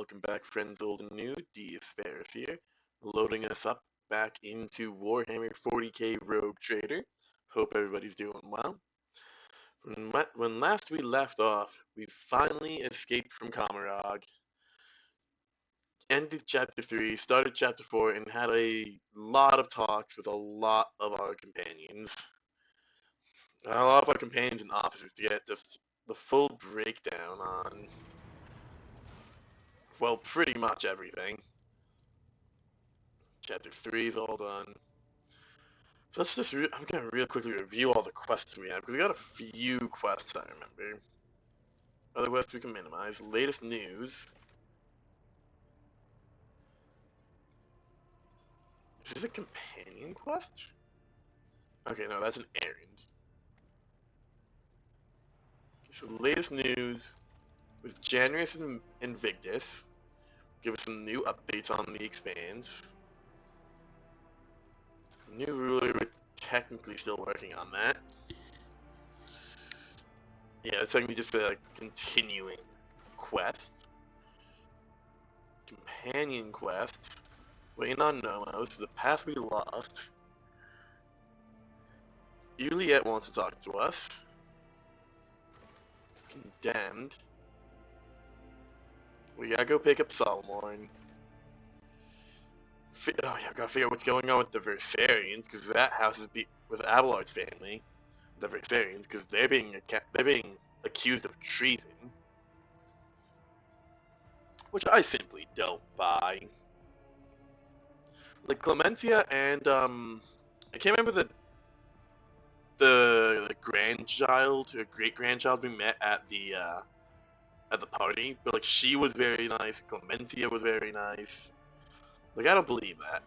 welcome back, friends old and new. Deis Ferrous here, loading us up back into Warhammer 40k Rogue Trader. Hope everybody's doing well. When last we left off, we finally escaped from Kamarag, ended Chapter 3, started Chapter 4, and had a lot of talks with a lot of our companions. A lot of our companions and officers to get just the full breakdown on, well, pretty much everything. Chapter 3 is all done. So let's just, I'm going to real quickly review all the quests we have, because we got a few quests I remember. Other quests we can minimize. Latest news. Is this a companion quest? Okay, no, that's an errand. Okay, so latest news with Janus and Invictus. Give us some new updates on the expanse. New ruler, we're technically still working on that. Yeah, it's technically just a continuing quest. Companion quest. Waiting on Nomos, the path we lost. Juliet wants to talk to us. Condemned. We gotta go pick up Solomon. Oh yeah, gotta figure out what's going on with the Versarians, because that house is with Abelard's family. The Versarians, because they're being accused of treason, which I simply don't buy. Like Clementia and I can't remember the grandchild or great grandchild we met at the party, but like she was very nice. Clementia was very nice. Like I don't believe that.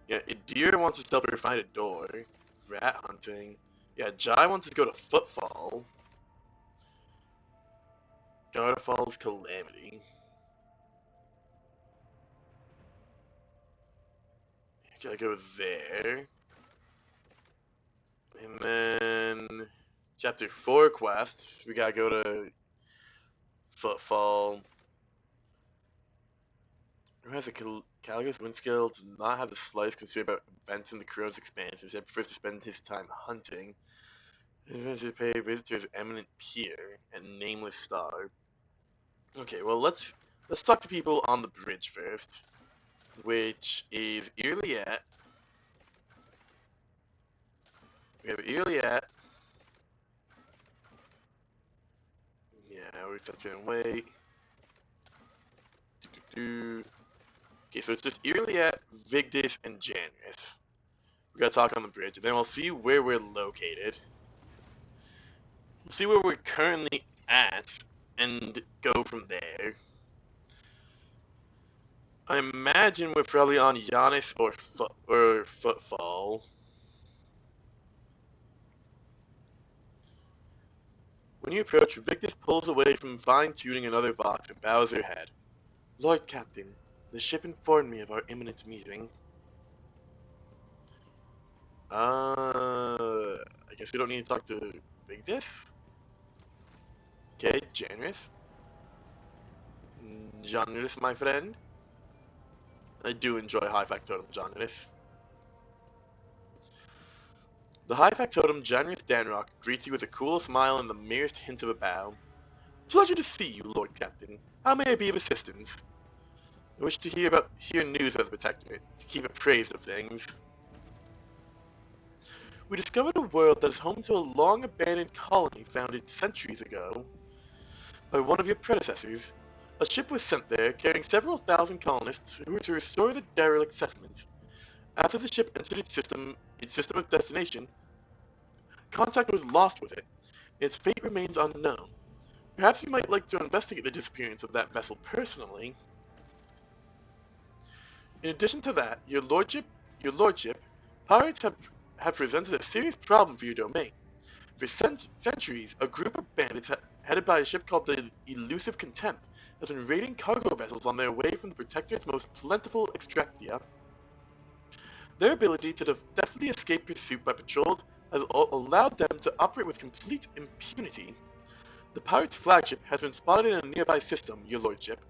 Yeah, Deer wants to help her find a door. Rat hunting. Yeah, Jai wants to go to Footfall. Garterfall's Calamity. Gotta go there. And then Chapter 4 quests. We gotta go to Footfall. Who has a Caligus Windskill does not have the slightest concern about events in the Crow's expanse. Instead, prefers to spend his time hunting. He prefers to pay visitors Eminent Pier and Nameless Star. Okay, well let's talk to people on the bridge first, which is Irliet. We have Irliet. Yeah, we're just gonna wait. Okay, so it's just Irliet, Vigdis, and Janus. We gotta talk on the bridge, and then we'll see where we're located. We'll see where we're currently at, and go from there. I imagine we're probably on Giannis or Footfall. When you approach, Victus pulls away from fine-tuning another box and bows her head. Lord Captain, the ship informed me of our imminent meeting. I guess we don't need to talk to Victus? Okay, Janus. Janus, my friend. I do enjoy High Factotum Janus. The High Factotum Janus Danrock greets you with a cool smile and the merest hint of a bow. Pleasure to see you, Lord Captain. How may I be of assistance? I wish to hear news about the Protectorate, to keep appraised of things. We discovered a world that is home to a long-abandoned colony founded centuries ago by one of your predecessors. A ship was sent there, carrying several thousand colonists who were to restore the derelict settlement. After the ship entered its system of destination, contact was lost with it. Its fate remains unknown. Perhaps you might like to investigate the disappearance of that vessel personally. In addition to that, your lordship, pirates have presented a serious problem for your domain. For centuries, a group of bandits headed by a ship called the Elusive Contempt has been raiding cargo vessels on their way from the Protectorate's most plentiful extractia. Their ability to deftly escape pursuit by patrols has allowed them to operate with complete impunity. The pirate's flagship has been spotted in a nearby system, your lordship.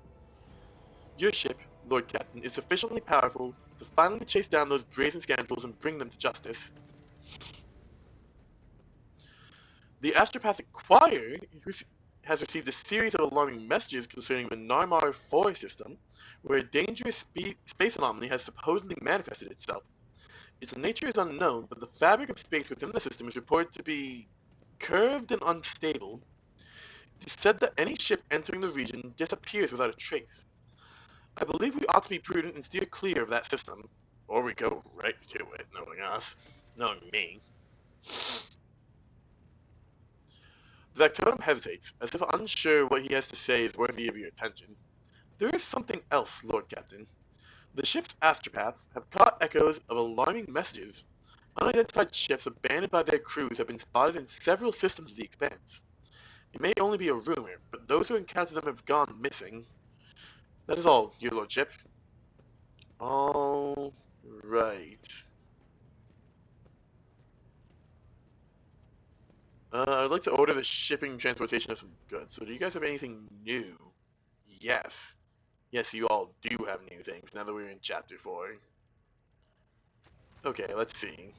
Your ship, Lord Captain, is sufficiently powerful to finally chase down those brazen scoundrels and bring them to justice. The astropathic choir has received a series of alarming messages concerning the Narmar 4 system, where a dangerous space anomaly has supposedly manifested itself. Its nature is unknown, but the fabric of space within the system is reported to be curved and unstable. It is said that any ship entering the region disappears without a trace. I believe we ought to be prudent and steer clear of that system, or we go right to it, knowing us, knowing me. The Factotum hesitates, as if unsure what he has to say is worthy of your attention. There is something else, Lord Captain. The ship's astropaths have caught echoes of alarming messages. Unidentified ships abandoned by their crews have been spotted in several systems of the Expanse. It may only be a rumor, but those who encounter them have gone missing. That is all, your lordship. All right. I'd like to order the shipping transportation of some goods. So do you guys have anything new? Yes. Yes, you all do have new things now that we're in chapter 4. Okay, let's see.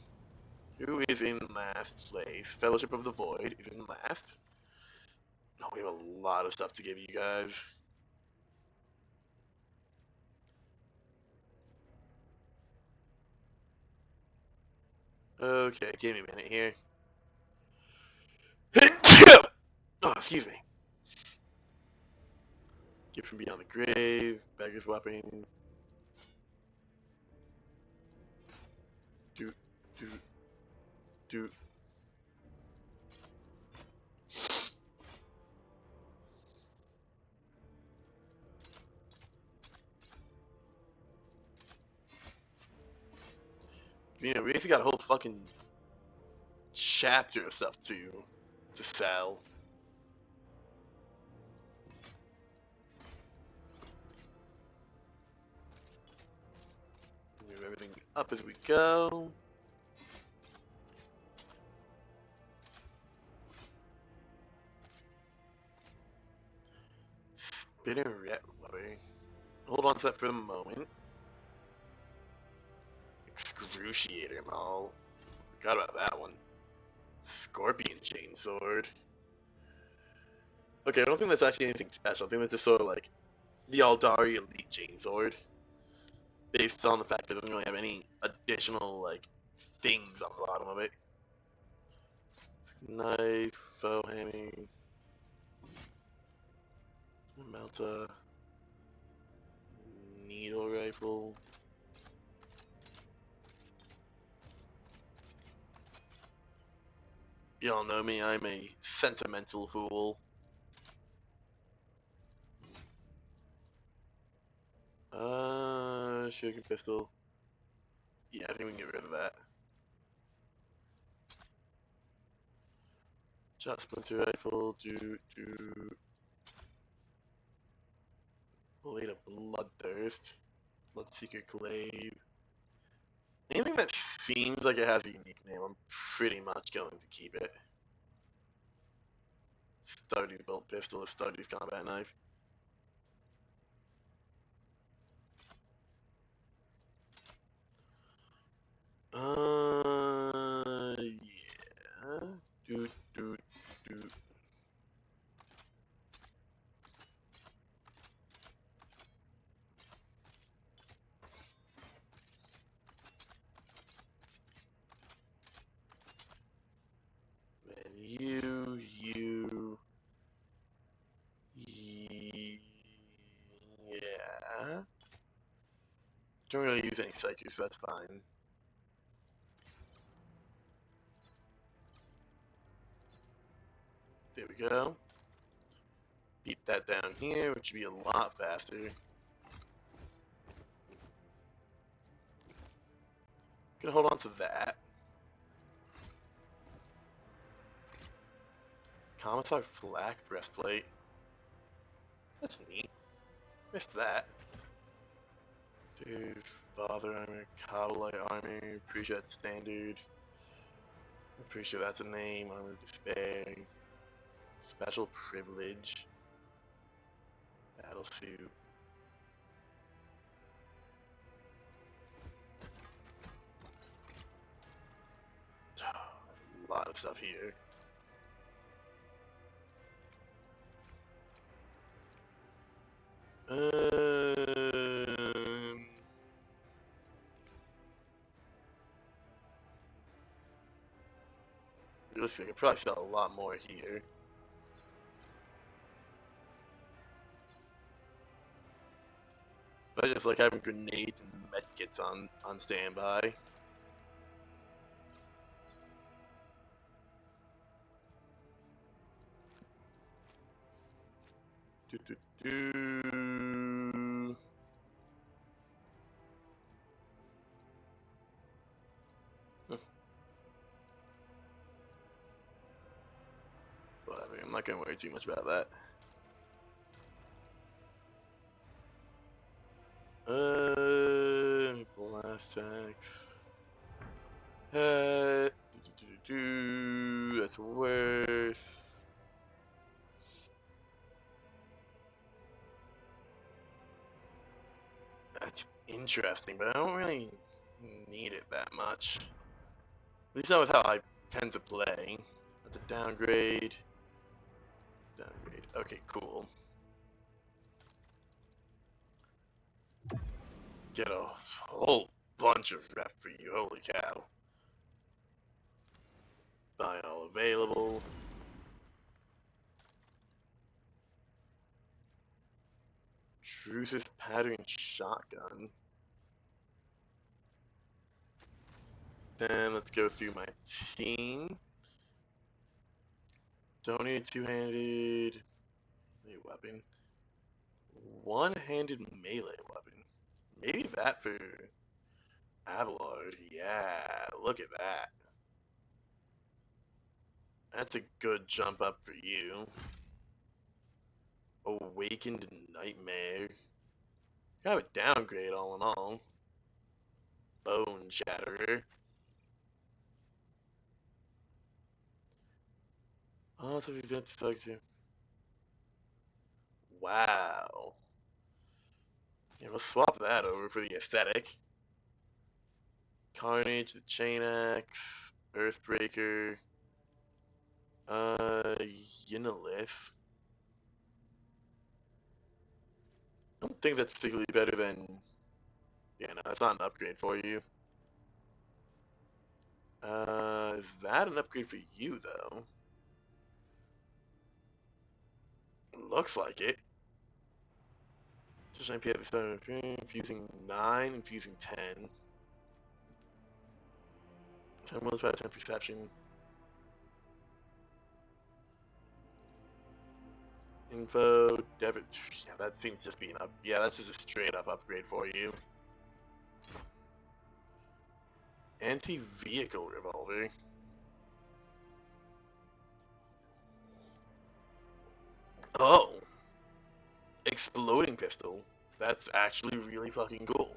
Who is in last place? Fellowship of the Void is in last. Oh, we have a lot of stuff to give you guys. Okay, give me a minute here. Oh, excuse me. Gift from Beyond the Grave, Beggar's Weapon. Do, do, do. You know, we basically got a whole fucking chapter of stuff to sell. Move everything up as we go. Spinneret Lobby. Hold on to that for the moment. Excruciator Maul. Forgot about that one. Scorpion Chainsword. Okay, I don't think that's actually anything special. I think that's just sort of like the Aldari Elite Chainsword. Based on the fact that it doesn't really have any additional, like, things on the bottom of it. Knife, foe hammer, Melta, needle rifle. Y'all know me, I'm a sentimental fool. Shuriken pistol. Yeah, I think we can get rid of that. Shot splinter rifle, Blade of Bloodthirst, Bloodseeker Glaive. Anything that seems like it has a unique name, I'm pretty much going to keep it. Stardew Bolt Pistol, Stardew's Combat Knife. Yeah. Do, do, do. And yeah. Don't really use any psychics, so that's fine. There we go. Beat that down here, which should be a lot faster. Gonna hold on to that. Commissar Flak breastplate. That's neat. Missed that. Dude, Father armor, Cowlight armor, pretty sure that's standard. I'm pretty sure that's a name, Armor of Despair. Special privilege. Battlesuit. A lot of stuff here. Realistically, I could probably sell a lot more here. But I just like having grenades and medkits on standby. Do, do, do. Whatever, I'm not gonna worry too much about that. Blast axe. That's worse. That's interesting, but I don't really need it that much. At least not with how I tend to play. That's a downgrade. Downgrade. Okay, cool. Get a whole bunch of rep for you. Holy cow. Buy all available. Truth's pattern shotgun. Then let's go through my team. Don't need a two-handed weapon. One-handed melee weapon. Maybe that for Abelard. Yeah, look at that. That's a good jump up for you. Awakened Nightmare. Kind of a downgrade all in all. Bone Shatterer. Oh, so he's got to talk to. Wow. Yeah, we'll swap that over for the aesthetic. Carnage, the Chain Axe, Earthbreaker, Yinolith. I don't think that's particularly better than. Yeah, no, that's not an upgrade for you. Is that an upgrade for you, though? Looks like it. Just MP at the start of infusing 9, infusing 10. 10 multiplied 10 perception. Info, debit. Yeah, that seems to just be an up. Yeah, that's just a straight up upgrade for you. Anti-vehicle revolver. Oh, exploding pistol. That's actually really fucking cool.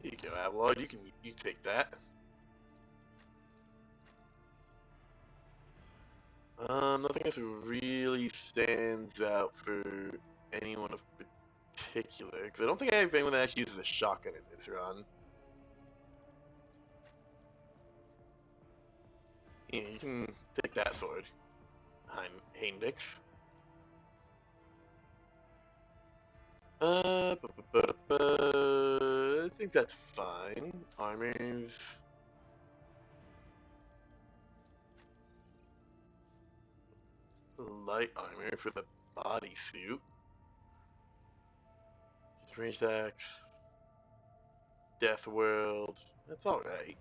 Here you go, Abelard. You take that. Nothing else really stands out for anyone of particular, because I don't think I have anyone that actually uses a shotgun in this run. Yeah, you can take that sword. Heinrich. I think that's fine. Armors. Light armor for the bodysuit. Range axe. Death World. That's alright.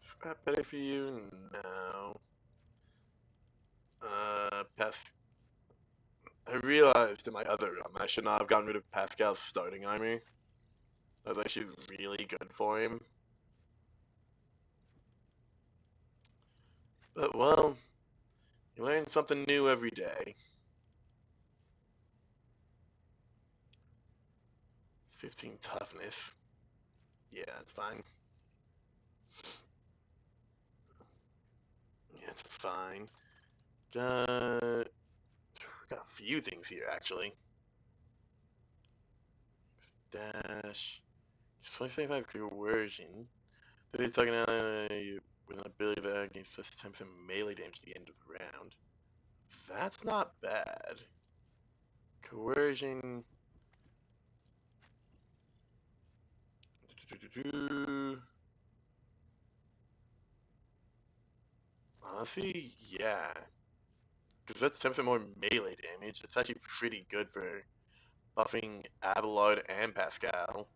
Scrap better for you? No. Past. I realized in my other run I should not have gotten rid of Pascal's starting armor. That was actually really good for him. But, well, you learn something new every day. 15 toughness. Yeah, that's fine. Yeah, it's fine. Got a few things here actually. Dash. 25 coercion. They're talking with an ability that gains plus 10% melee damage at the end of the round. That's not bad. Coercion. Honestly, yeah. Because that's 10% more melee damage. It's actually pretty good for buffing Abelard and Pascal.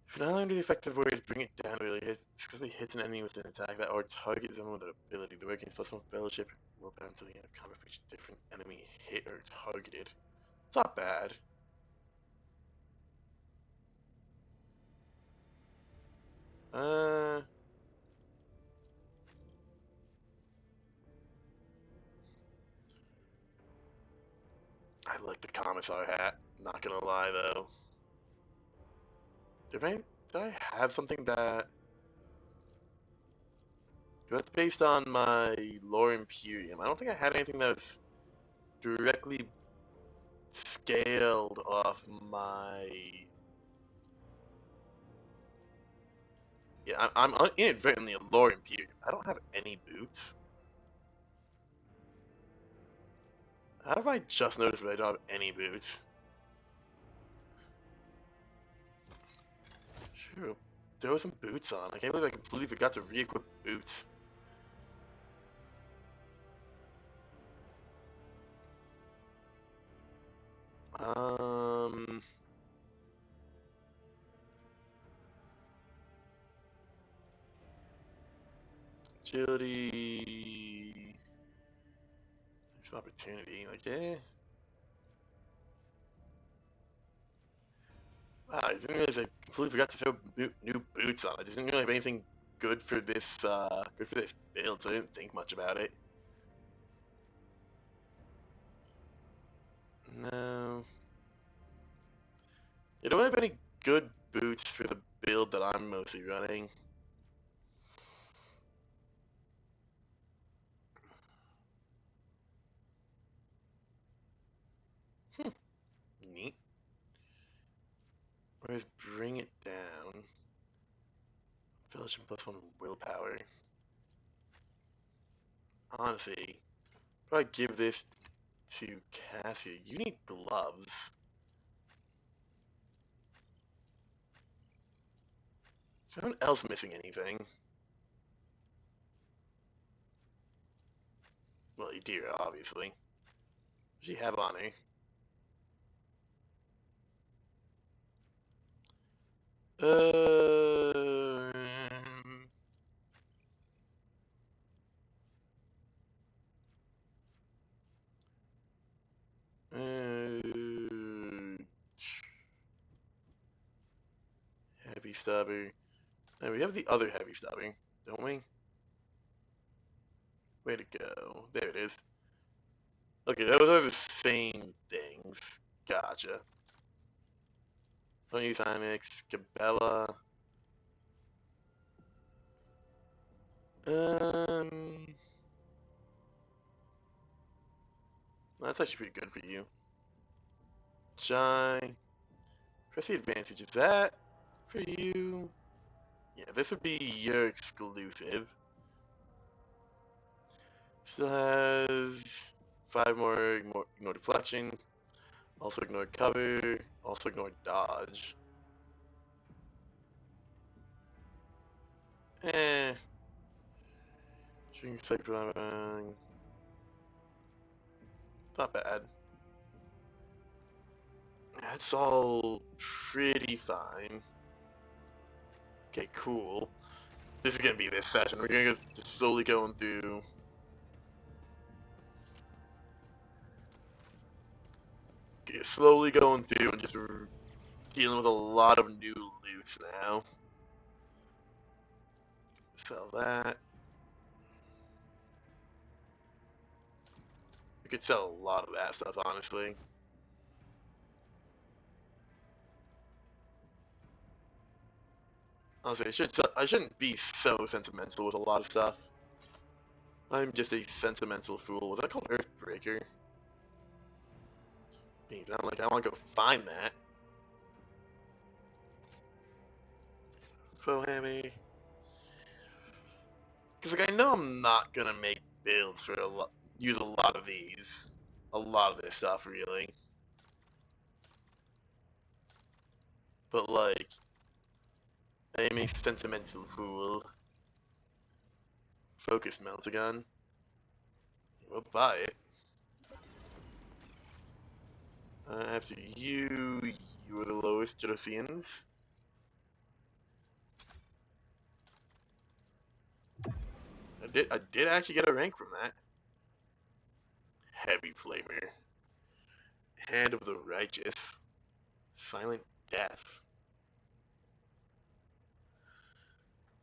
If not only do the effective words bring it down really hits, because it hits an enemy with an attack that or targets someone with an ability, the word gains plus 1 fellowship will bound until the end of combat for each different enemy hit or targeted. It's not bad. Uh, I like the Commissar hat. Not gonna lie though. Did I have something that's based on my Lore Imperium? I don't think I had anything that was directly scaled off my. Yeah, I'm inadvertently a Lore Imperium. I don't have any boots. How have I just noticed that I don't have any boots? Sure, there were some boots on. I can't believe I completely forgot to re-equip boots. Um, agility. There's an opportunity. Like, eh. Wow, I didn't realize I completely forgot to throw new boots on. I just didn't really have anything good for this build, so I didn't think much about it. No. You don't have any good boots for the build that I'm mostly running. Neat. Whereas bring it down. Fellowship plus 1 willpower. Honestly, probably give this to Cassia. You need gloves. Is anyone else missing anything? Well, you do, obviously. What does she have on her? Um, uh, heavy stabber. No, we have the other heavy stabber, don't we? Way to go. There it is. Okay, those are the same things. Gotcha. Don't use Imex, Cabela. Um, that's actually pretty good for you. Shine. Press the advantage. Is that for you? Yeah, this would be your exclusive. Still has 5 more ignore deflection. Also ignore cover. Also ignore dodge. Eh. Shooting sight not bad. That's all pretty fine. Okay, cool. This is gonna be this session. We're gonna just slowly going through. Okay, slowly going through and just dealing with a lot of new loot now. Sell that. We could sell a lot of that stuff, honestly. Honestly, I shouldn't be so sentimental with a lot of stuff. I'm just a sentimental fool. Was that called Earthbreaker? Means I'm like, I want to go find that. Fohammy. Because like I know I'm not gonna make builds for use a lot of these, a lot of this stuff really. But like, I am a sentimental fool. Focus Meltagun. We'll buy it. After you were the lowest Jodosians. I did actually get a rank from that. Heavy Flamer. Hand of the Righteous. Silent Death.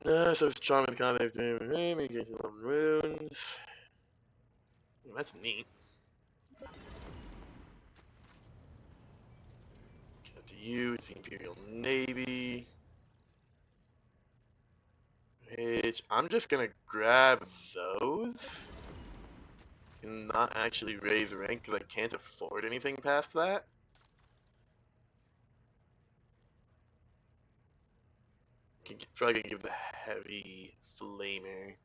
So it's charming the contact maybe get some runes. That's neat. Get to you, it's the Imperial Navy. Which I'm just gonna grab those and not actually raise rank because I can't afford anything past that. Probably gonna give the heavy flamer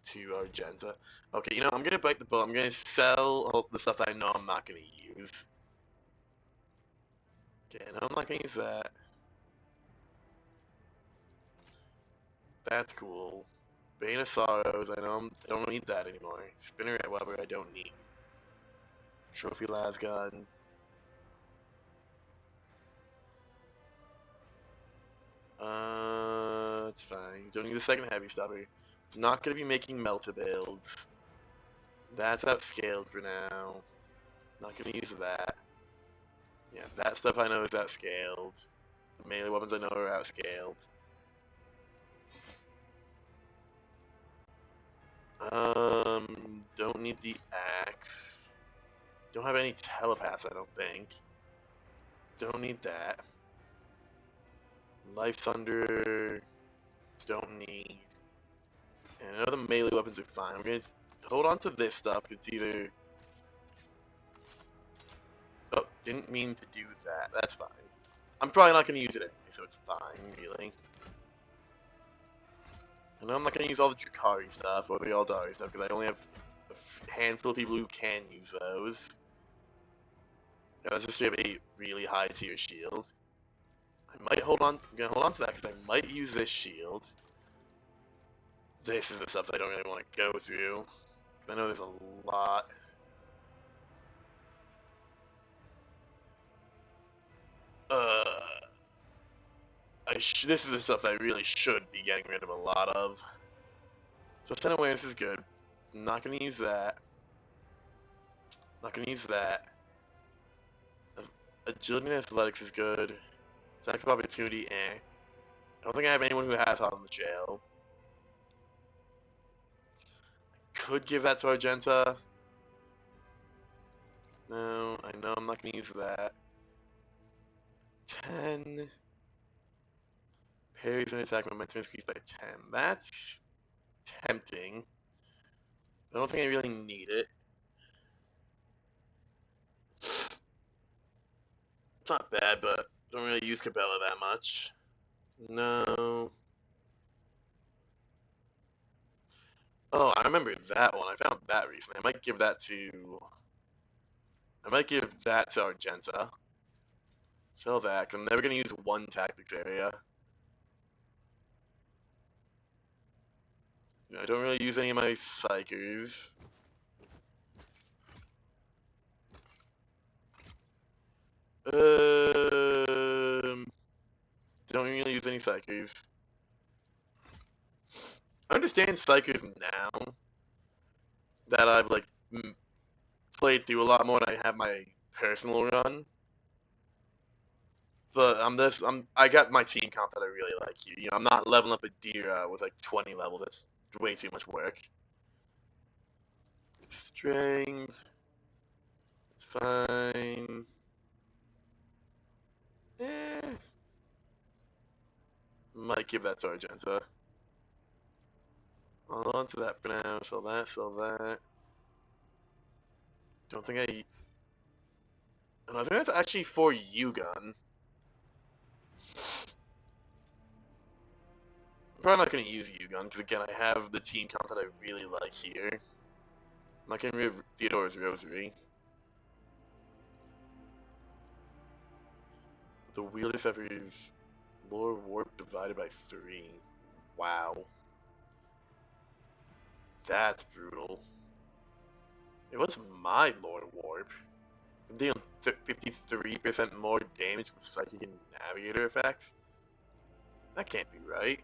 to Argenta. Okay, you know, I'm gonna bite the bullet. I'm gonna sell all the stuff that I know I'm not gonna use. Okay, no, I'm not gonna use that. That's cool. Bane of Sorrows, I don't need that anymore. Spinneret Weber, I don't need. Trophy Lasgun. It's fine. Don't need a second heavy stubber. Not gonna be making melta builds. That's upscaled for now. Not gonna use that. Yeah, that stuff I know is outscaled. The melee weapons I know are outscaled. Don't need the axe. Don't have any telepaths, I don't think. Don't need that. Life Thunder. Don't need. And I know the melee weapons are fine. I'm gonna hold on to this stuff. It's either. Oh, didn't mean to do that. That's fine. I'm probably not gonna use it anyway, so it's fine, really. I know I'm not gonna use all the Drukari stuff or the Aldari stuff because I only have a handful of people who can use those. Let's just have a really high tier shield. I might hold on. I'm gonna hold on to that because I might use this shield. This is the stuff that I don't really want to go through. I know there's a lot. This is the stuff that I really should be getting rid of a lot of. So 10 awareness is good. I'm not gonna use that. Not gonna use that. Agility and athletics is good. Attack of opportunity, eh. I don't think I have anyone who has Hot on the Trail. Could give that to Argenta. No, I know I'm not gonna use that. 10. Parries and attack momentum increased by 10. That's tempting. I don't think I really need it. It's not bad, but don't really use Cabela that much. No. Oh, I remember that one. I found that recently. I might give that to. I might give that to Argenta. Sell that. I'm never gonna use one tactics area. I don't really use any of my psychers. Don't really use any psychers. I understand psychers now that I've like played through a lot more and I have my personal run. But I got my team comp that I really like here. You know, I'm not leveling up a deer with like 20 levels. That's way too much work. Strength. It's fine. Might give that to Argenta. Hold on to that for now. Sell that, sell that. Don't think I... No, I think that's actually for U-Gun. I'm probably not going to use U-Gun, because again, I have the team count that I really like here. I'm not getting rid of Theodore's Rosary. The wielder suffers lore warp divided by 3. Wow. That's brutal. It was my lore warp. I'm dealing 53% more damage with psychic and navigator effects. That can't be right.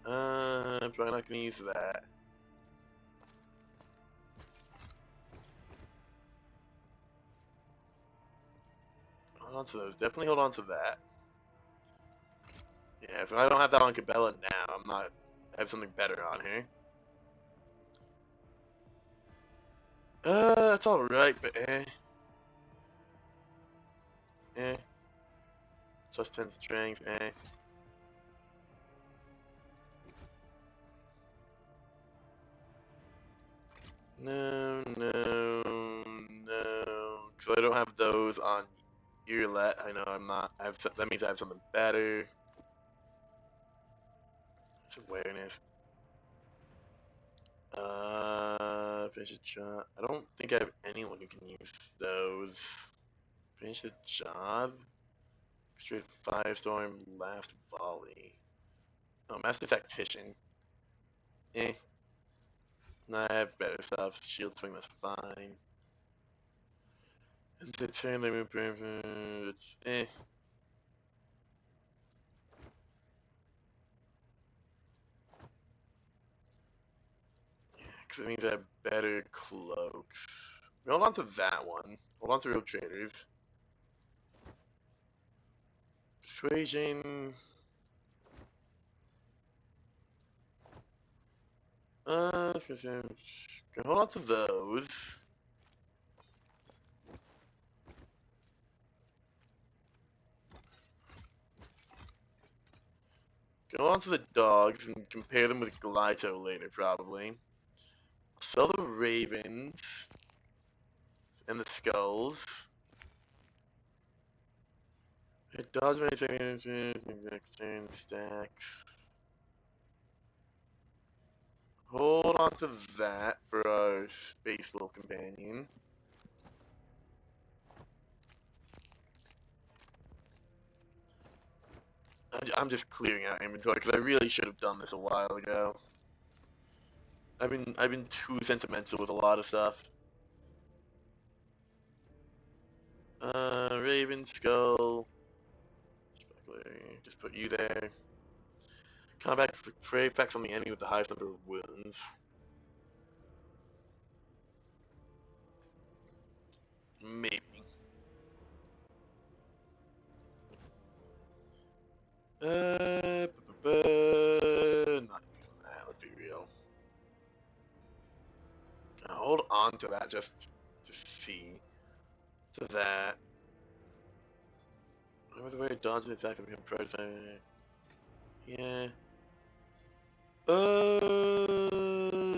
I'm probably not gonna use that. Hold on to those. Definitely hold on to that. Yeah, if I don't have that on Cabela now, I'm not. I have something better on here. That's alright, but eh. Plus 10 strength, eh. No, no, no. Because I don't have those on Earlet. I know I'm not. That means I have something better. It's awareness. Finish the job. I don't think I have anyone who can use those. Finish the job. Straight firestorm. Last volley. Oh, master tactician. Eh. Nah, I have better stuff. Shield swing. That's fine. Entertainment. It's eh. Because it means I have better cloaks. Hold on to that one. Hold on to real traders. Persuasion. Hold on to those. Go on to the dogs and compare them with Glyto later, probably. Sell the ravens and the skulls. It does make next turn stacks. Hold on to that for our Space Wolf companion. I'm just clearing out inventory because I really should have done this a while ago. I've been too sentimental with a lot of stuff. Raven skull. Just put you there. Combat fray effects on the enemy with the highest number of wounds. Maybe. Not using that. Let's be real. Gonna hold on to that just to see. To that. Remember the way it dodges attack and become prototype. Yeah.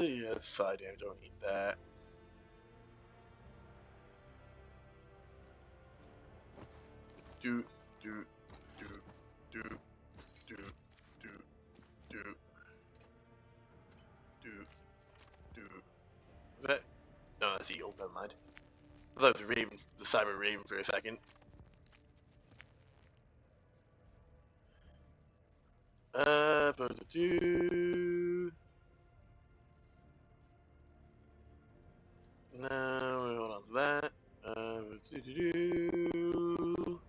Yeah, that's side damage. Don't need that. Do, do, do, do, do, do, do, do, do. That? No, that's Eagle. Never mind. I thought it was Raven, the Cyber Raven for a second. Do. No, hold on to that. Do.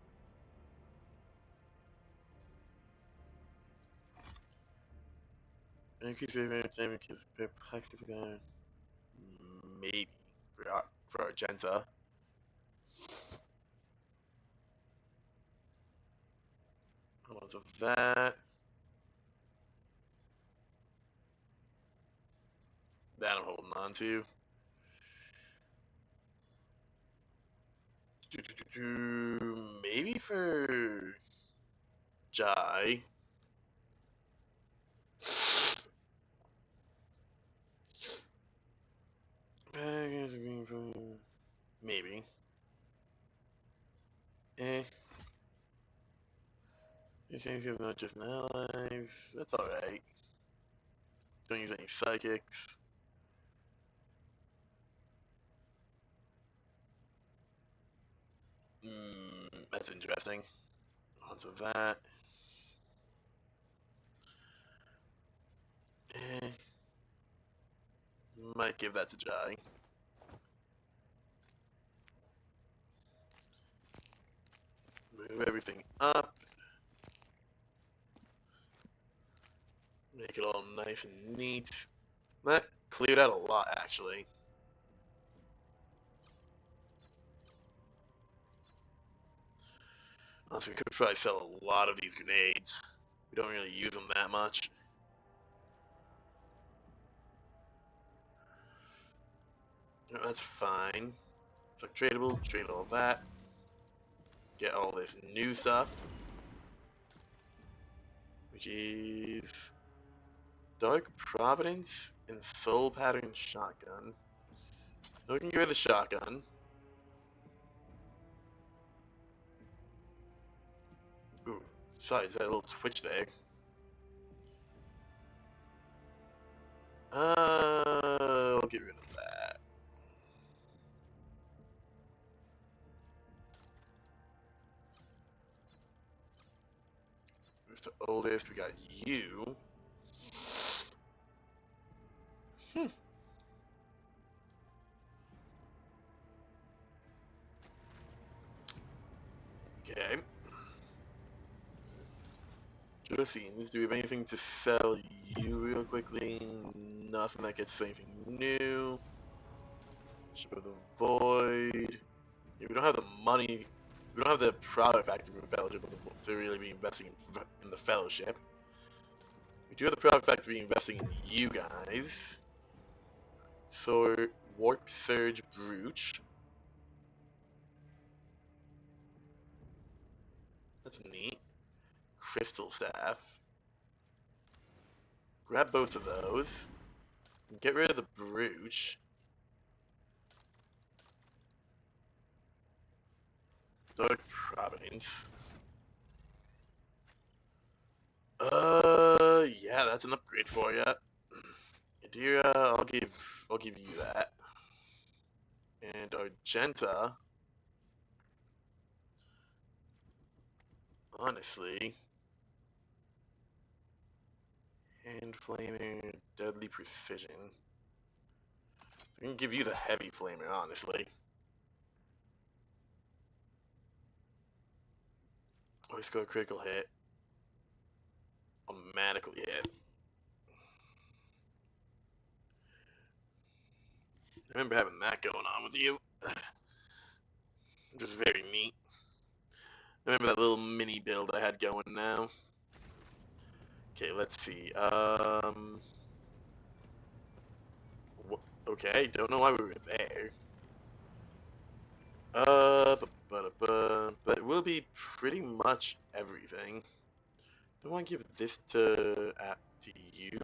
Increase rate damage is perplexity. Maybe for Argenta. Hold on to that. That I'm holding on to. Maybe for Jai. Maybe. Eh. You can give not just allies. That's alright. Don't use any psychics. That's interesting. Lots of that. Eh. Might give that to Jai. Move everything up. Make it all nice and neat. That cleared out a lot, actually. Also, we could probably sell a lot of these grenades. We don't really use them that much. No, that's fine. It's like tradable, trade all that. Get all this new stuff. Which is Dark Providence and Soul Pattern Shotgun. So we can get rid of the shotgun. Ooh, sorry, is that a little twitch there? I'll get rid of that. Who's the oldest? We got you. Okay. Josephines, do we have anything to sell you real quickly? Nothing that gets anything new. Ship of the Void. Yeah, we don't have the money. We don't have the product factory fellowship to really be investing in the fellowship. We do have the product factory investing in you guys. So Warp Surge Brooch. That's neat. Crystal Staff. Grab both of those. Get rid of the Brooch. Dark Providence. Yeah, that's an upgrade for you. Adira, I'll give you that. And Argenta, honestly, Hand Flamer, Deadly Precision. I can give you the Heavy Flamer, honestly. Always go critical hit. Automatically hit. I remember having that going on with you. Which was very neat. I remember that little mini build I had going now. Okay, let's see. Okay, don't know why we were there. But it will be pretty much everything. Do I want to give this to you?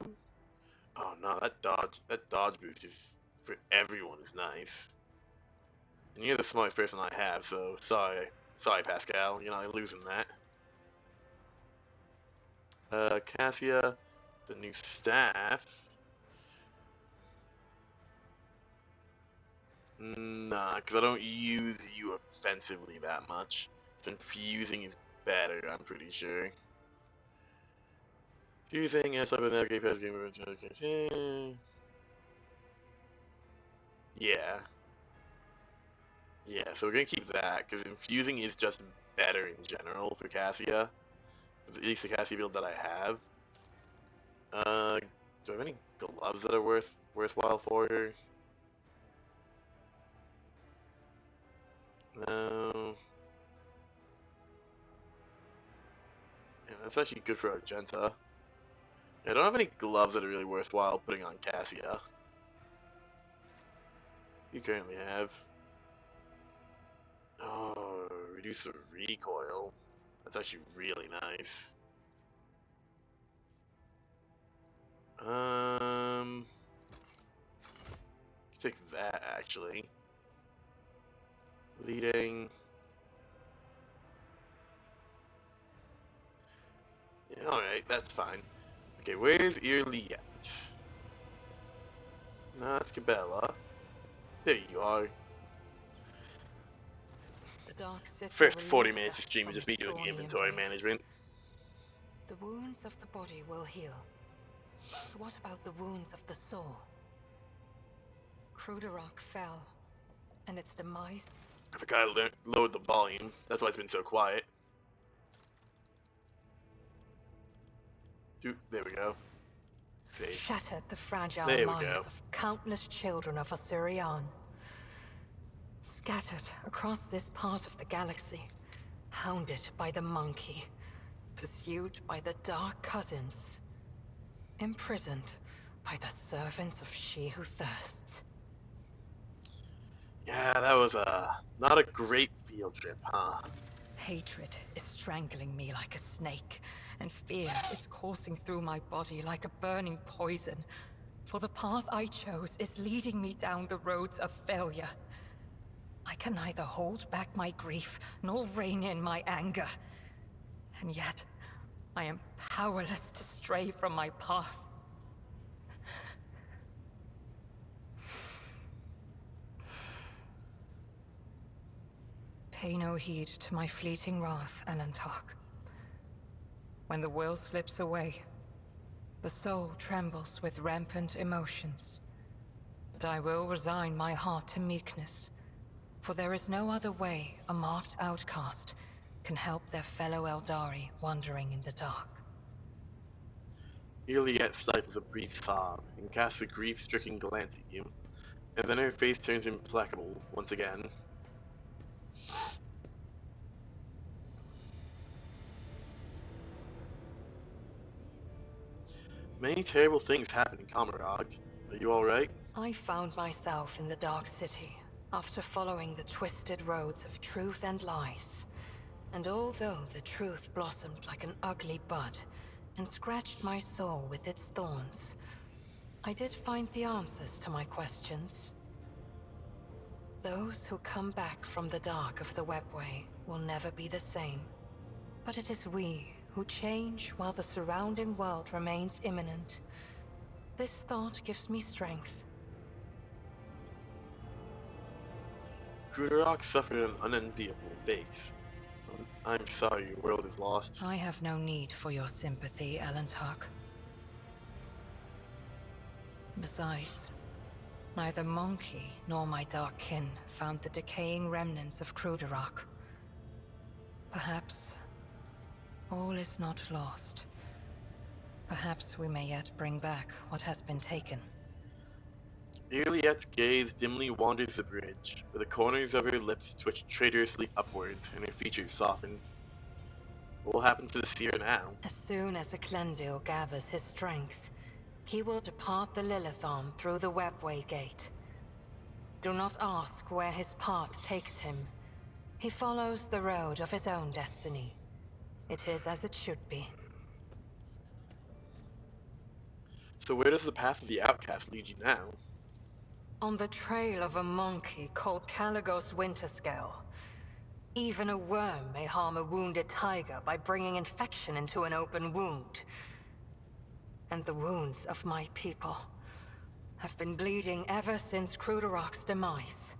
Oh no, that dodge boost is for everyone is nice. And you're the smartest person I have, so sorry Pascal, you're not losing that. Cassia, the new staff. Nah, because I don't use you offensively that much. Confusing is better, I'm pretty sure. Fusing, yes, I've been navigate past game. Yeah. Yeah, so we're gonna keep that, because infusing is just better in general for Cassia. At least the Cassia build that I have. Do I have any gloves that are worthwhile for her? No. Yeah, that's actually good for Argenta. Yeah, I don't have any gloves that are really worthwhile putting on Cassia. You currently have. Oh, reduce the recoil. That's actually really nice. Take that actually. Leading. Yeah, alright, that's fine. Okay, where's Irliet? No, it's Cabela. There you are. The Dark Sister First 40 released minutes of us stream is from just me its doing thorny inventory embrace. management. The wounds of the body will heal. But what about the wounds of the soul? Cruderrock fell, and its demise... I forgot to load the volume. That's why it's been so quiet. Dude, there we go. Save. shattered the fragile There we lives go. of countless children of Osirian. Scattered across this part of the galaxy, hounded by the monkey, pursued by the Dark Cousins, imprisoned by the servants of She Who Thirsts. Yeah, that was not a great field trip, huh? Hatred is strangling me like a snake, and fear is coursing through my body like a burning poison. For the path I chose is leading me down the roads of failure. I can neither hold back my grief, nor rein in my anger. And yet, I am powerless to stray from my path. Pay no heed to my fleeting wrath, Alantark. When the will slips away, the soul trembles with rampant emotions. But I will resign my heart to meekness, for there is no other way a marked outcast can help their fellow Eldari wandering in the dark. Iliet stifles a brief sob and casts a grief-stricken glance at you, and then her face turns implacable once again. Many terrible things happen in Kamarog. Are you alright? I found myself in the Dark City after following the twisted roads of truth and lies. And although the truth blossomed like an ugly bud and scratched my soul with its thorns, I did find the answers to my questions. Those who come back from the dark of the webway will never be the same. But it is we who change while the surrounding world remains imminent. This thought gives me strength. Gruderok suffered an unenviable fate. I'm sorry your world is lost. I have no need for your sympathy, Alantark. Besides, neither Monkey nor my dark kin found the decaying remnants of Cruderok. Perhaps all is not lost. Perhaps we may yet bring back what has been taken. Iliet's gaze dimly wanders the bridge, where the corners of her lips twitch traitorously upwards and her features soften. What will happen to the seer now? As soon as Eklendil gathers his strength, he will depart the Lilithon through the Webway Gate. Do not ask where his path takes him. He follows the road of his own destiny. It is as it should be. So where does the path of the outcast lead you now? On the trail of a monkey called Caligos Winterscale. Even a worm may harm a wounded tiger by bringing infection into an open wound. And the wounds of my people have been bleeding ever since Cruderok's demise.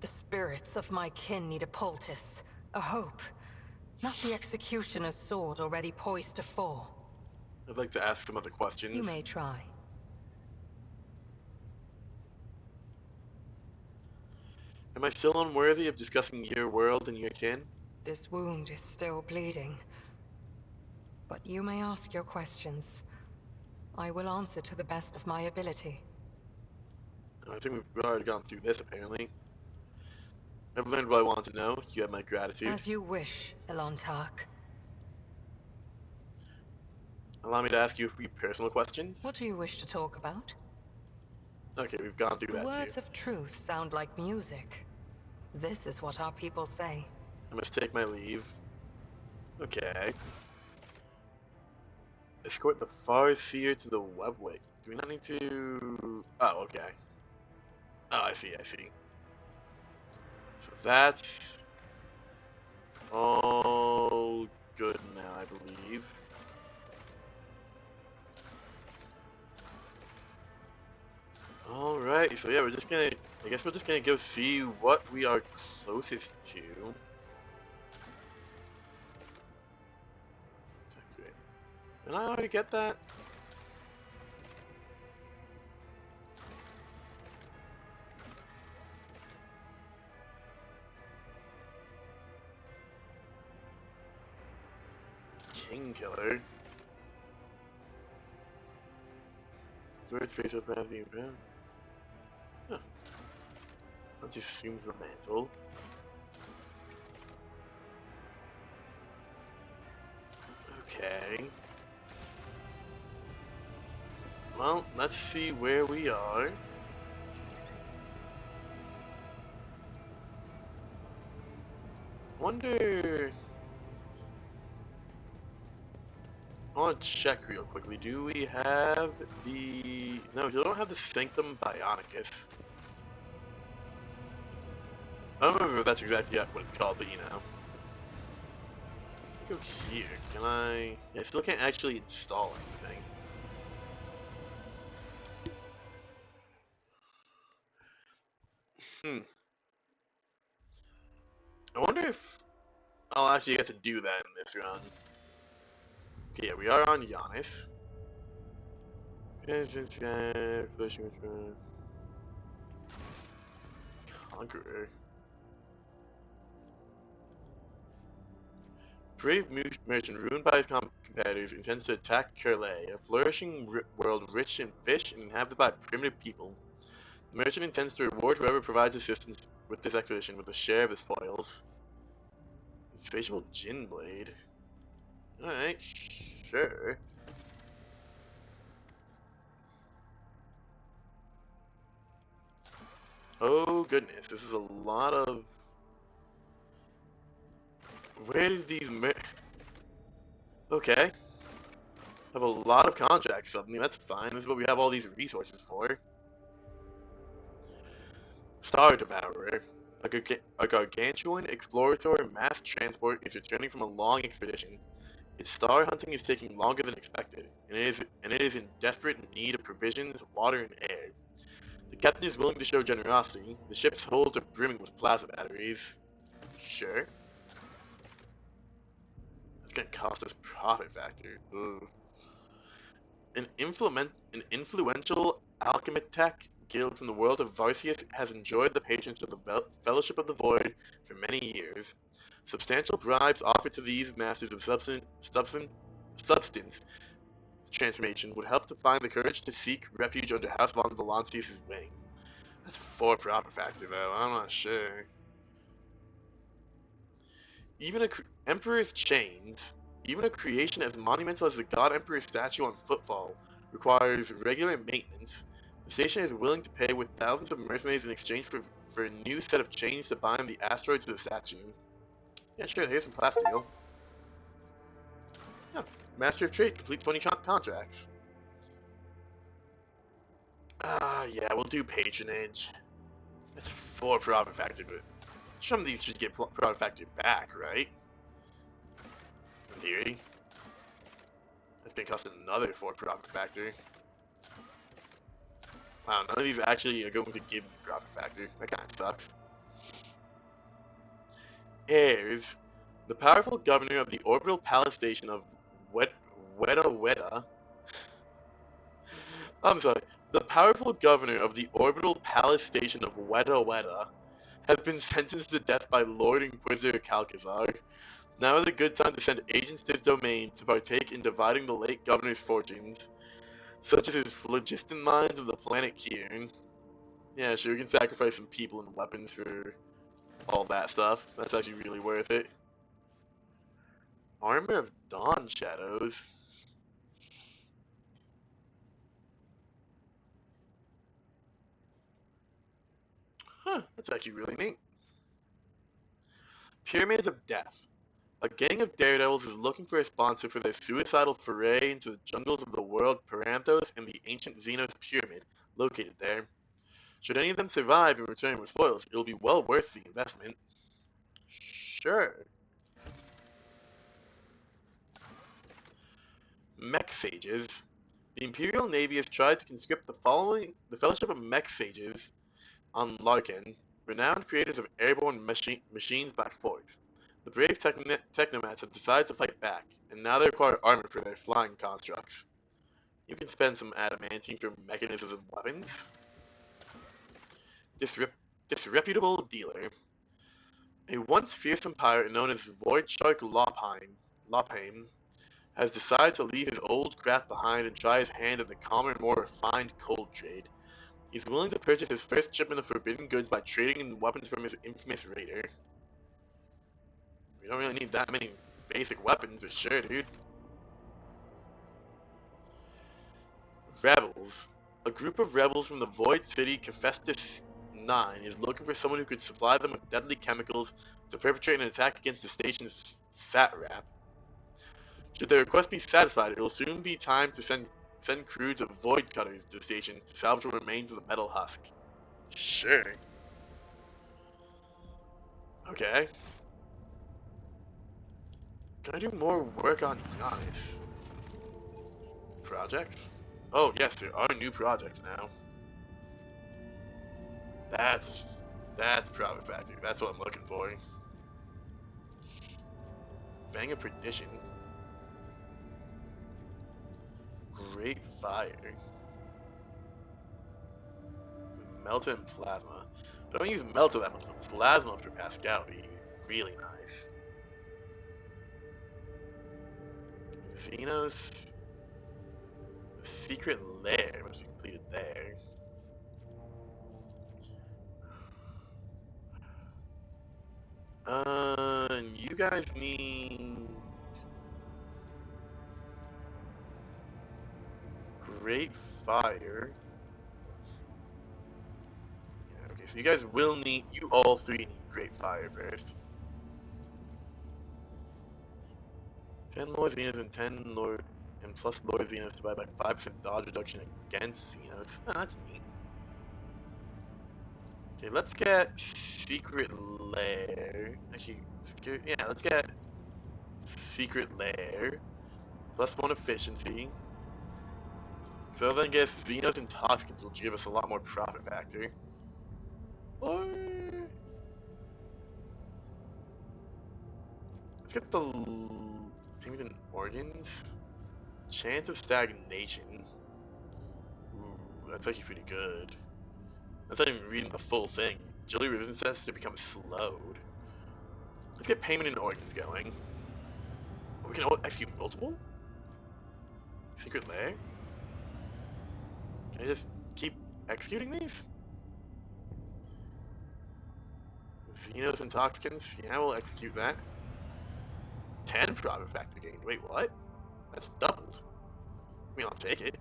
The spirits of my kin need a poultice, a hope, not the executioner's sword already poised to fall. I'd like to ask some other questions. You may try. Am I still unworthy of discussing your world and your kin? This wound is still bleeding. But you may ask your questions. I will answer to the best of my ability. I think we've already gone through this, apparently. I've learned what I want to know. You have my gratitude. As you wish, Elantark. Allow me to ask you a few personal questions? What do you wish to talk about? Okay, we've gone through The that words too. of truth sound like music. This is what our people say. I must take my leave. Okay. Escort the Farseer to the webway. Do we not need to... Oh, okay. Oh, I see, I see. So that's all good now, I believe. Alright, so yeah, we're just gonna... I guess we're just gonna go see what we are closest to. Did I already get that? King Killer. Third space of Matthew Brown. Huh. That just assumes the mantle. Okay. Well, let's see where we are. Wonder... I want to check real quickly. Do we have the... No, we don't have the Sanctum Bionicus. I don't remember if that's exactly what it's called, but you know. Go here. Can I... Yeah, I still can't actually install anything. I wonder if I'll actually get to do that in this run. Okay, yeah, we are on Giannis. Conqueror. Brave merchant, ruined by his competitors, intends to attack Curlay, a flourishing world rich in fish and inhabited by primitive people. The merchant intends to reward whoever provides assistance with this expedition with a share of the spoils. Insatiable Gin Blade. Alright, sure. Oh goodness, this is a lot of... Where did these Okay. Have a lot of contracts suddenly, that's fine. This is what we have all these resources for. Star Devourer. A gargantuan exploratory mass transport is returning from a long expedition. Its star hunting is taking longer than expected, and it is in desperate need of provisions, water, and air. The captain is willing to show generosity. The ship's holds are brimming with plasma batteries. Sure. That's gonna cost us profit factor. Ugh. An influential alchemitech guild from the world of Varsius has enjoyed the patronage of the Fellowship of the Void for many years. Substantial bribes offered to these masters of substance transformation would help to find the courage to seek refuge under House von Valancius' wing. That's 4 profit factor though, I'm not sure. Even a Emperor's Chains, even a creation as monumental as the God Emperor statue on Footfall, requires regular maintenance. The station is willing to pay with thousands of mercenaries in exchange for a new set of chains to bind the asteroid to the statue. Yeah, sure, here's some plasteel. Yeah, Master of Trade, complete 20 contracts. Yeah, we'll do patronage. That's 4 profit factor, but some of these should get profit factor back, right? In theory. That's gonna cost another 4 profit factor. Wow, none of these actually are going to give me profit factor. That kinda sucks. Heirs. The powerful governor of the orbital palace station of Weta. I'm sorry. The powerful governor of the orbital palace station of Weta has been sentenced to death by Lord Inquisitor Calcazar. Now is a good time to send agents to his domain to partake in dividing the late governor's fortunes, such as his phlogiston mines of the planet Kiern. Yeah, sure, we can sacrifice some people and weapons for all that stuff. That's actually really worth it. Armor of Dawn Shadows. Huh, that's actually really neat. Pyramids of Death. A gang of daredevils is looking for a sponsor for their suicidal foray into the jungles of the world Paranthos and the ancient Xenos pyramid located there. Should any of them survive and return with spoils, it'll be well worth the investment. Sure. Mech Sages. The Imperial Navy has tried to conscript the Fellowship of Mech Sages on Larkin, renowned creators of airborne machines by force. The brave technomats have decided to fight back, and now they require armor for their flying constructs. You can spend some adamantine for mechanisms and weapons. Disreputable dealer. A once fearsome pirate known as Void Shark Lopheim has decided to leave his old craft behind and try his hand at the calmer, more refined cold trade. He's willing to purchase his first shipment of forbidden goods by trading in weapons from his infamous raider. We don't really need that many basic weapons, but sure, dude. Rebels. A group of rebels from the Void City Hephaestus 9 is looking for someone who could supply them with deadly chemicals to perpetrate an attack against the station's satrap. Should their request be satisfied, it will soon be time to send crews of Void Cutters to the station to salvage the remains of the metal husk. Sure. Okay. Can I do more work on Giannis? Projects? Oh yes, there are new projects now. That's Profit Factory. That's what I'm looking for. Fang of Perdition. Great Fire. Melta and Plasma. But I don't use Melta that much, but Plasma for Pascal would be really nice. Xenos. Secret Lair must be completed there. And you guys need Great Fire. Yeah, okay, so you guys will need, you all three need Great Fire first. 10 Lord Xenos and 10 Lord and plus Lord Xenos divided by 5% dodge reduction against Xenos. Oh, that's neat. Okay, let's get Secret Lair. Actually, yeah, let's get Secret Lair. Plus 1 efficiency. So then I guess Xenos and Toxicants will give us a lot more profit factor. Or let's get the Pigment Organs. Chance of Stagnation. Ooh, that's actually pretty good. That's not even reading the full thing. Agility resistance tests to become slowed. Let's get Payment and Organs going. We can execute multiple? Secret Lair? Can I just keep executing these? Xenos Intoxicants? Yeah, we'll execute that. 10 profit factor gain. Wait, what? That's doubled. I mean, I'll take it.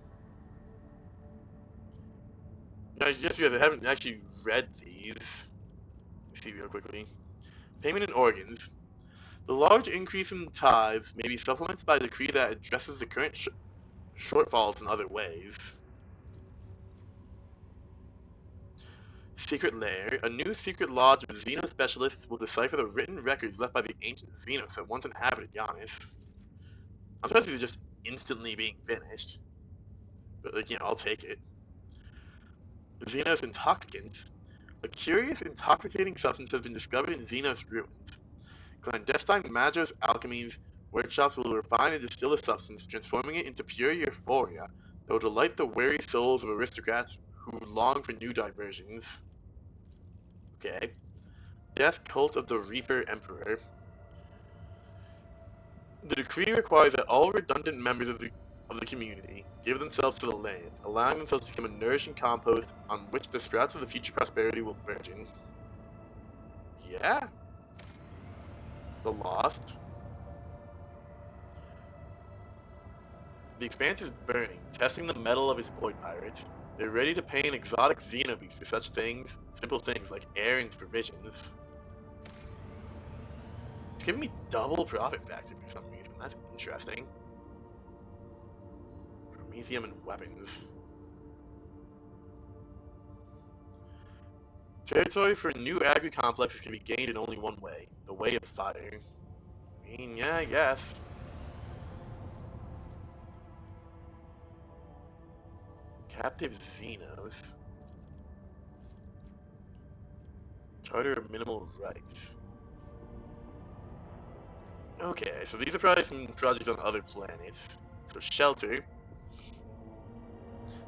No, just because I haven't actually read these. Let's see real quickly. Payment and Organs. The large increase in tithes may be supplemented by a decree that addresses the current shortfalls in other ways. Secret Lair. A new secret lodge of Xeno specialists will decipher the written records left by the ancient Xenos that once inhabited Giannis. I'm surprised these are just instantly being finished. But, like, I'll take it. Xenos Intoxicants. A curious, intoxicating substance has been discovered in Xenos ruins. Clandestine Magos alchemies workshops will refine and distill the substance, transforming it into pure euphoria that will delight the weary souls of aristocrats who long for new diversions. Okay. Death Cult of the Reaper Emperor. The decree requires that all redundant members of the community give themselves to the land, allowing themselves to become a nourishing compost on which the sprouts of the future prosperity will burgeon. Yeah. The Lost. The Expanse is burning, testing the mettle of its void pirates. They're ready to pay an exotic xenobeast for such things, simple things like air and provisions. It's giving me double profit factor for some reason. That's interesting. Promethium and weapons. Territory for new agri-complexes can be gained in only one way. The way of fire. I mean, yeah, I guess. Captive Xenos. Charter of minimal rights. Okay, so these are probably some projects on other planets. So Shelter.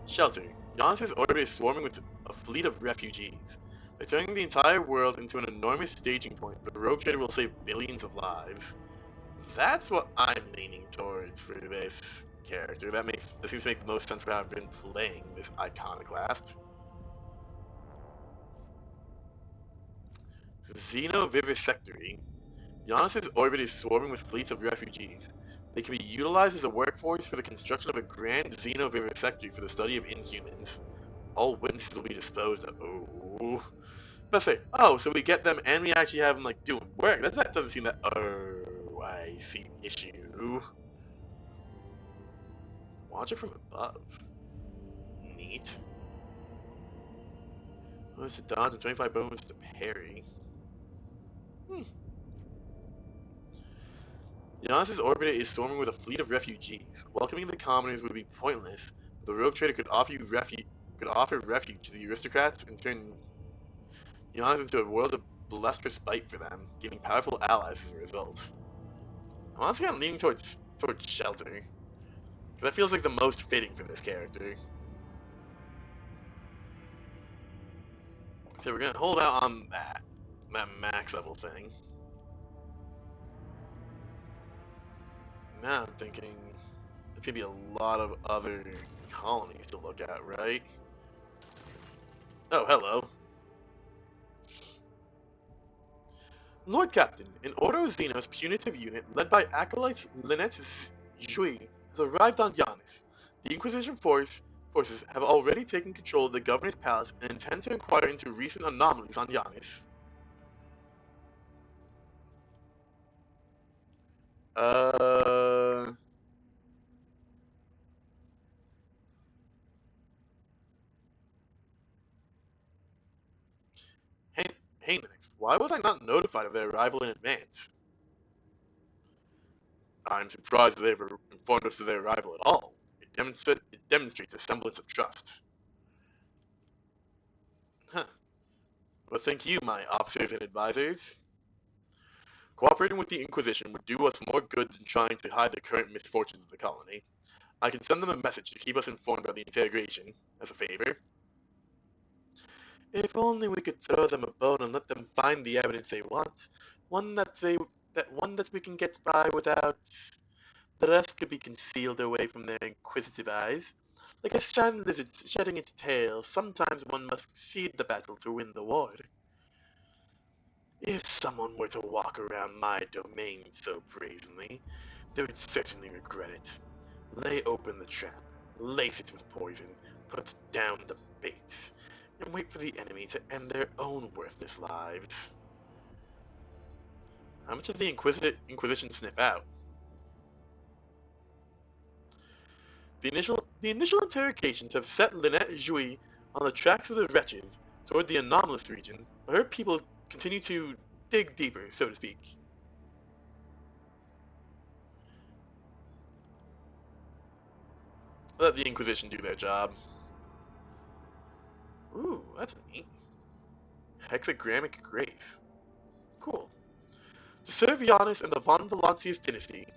Shelter. Giannis's orbit is swarming with a fleet of refugees. By turning the entire world into an enormous staging point, the rogue trader will save billions of lives. That's what I'm leaning towards for this character. That seems to make the most sense for how I've been playing this iconoclast. Xenovivisectory. Giannis's orbit is swarming with fleets of refugees. They can be utilized as a workforce for the construction of a grand xenovivisectory for the study of inhumans. All witnesses will be disposed of. Oh. Let's say, oh, so we get them and we actually have them like doing work. That doesn't seem that. Oh, I see the issue. Watch it from above. Neat. Bonus to dodge and 25 bonus to parry. Giannis's orbit is swarming with a fleet of refugees. Welcoming the commoners would be pointless. The rogue trader could offer refuge to the aristocrats and turn Giannis into a world of blessed respite for them, gaining powerful allies as a result. Honestly, I'm leaning towards Shelter, because that feels like the most fitting for this character. So we're gonna hold out on that max level thing. Now I'm thinking it's gonna be a lot of other colonies to look at, right? Oh, hello. Lord Captain, an Ordo Xenos punitive unit led by acolytes Lynette Zhui has arrived on Giannis. The Inquisition forces have already taken control of the Governor's Palace and intend to inquire into recent anomalies on Giannis. Hey next, why was I not notified of their arrival in advance? I'm surprised they've informed us of their arrival at all. It demonstrates a semblance of trust. Huh. Well, thank you, my officers and advisors. Cooperating with the Inquisition would do us more good than trying to hide the current misfortunes of the colony. I can send them a message to keep us informed about the interrogation, as a favor. If only we could throw them a bone and let them find the evidence they want, one that we can get by without. The rest could be concealed away from their inquisitive eyes. Like a sand lizard shedding its tail, sometimes one must cede the battle to win the war. If someone were to walk around my domain so brazenly, they would certainly regret it. Lay open the trap, lace it with poison, put down the baits, and wait for the enemy to end their own worthless lives. How much does the Inquisition sniff out? The initial interrogations have set Lynette Jouy on the tracks of the wretches toward the anomalous region, but her people continue to dig deeper, so to speak. Let the Inquisition do their job. Ooh, that's neat. Hexagrammic grave. Cool. To serve Giannis and the Von Valancius dynasty.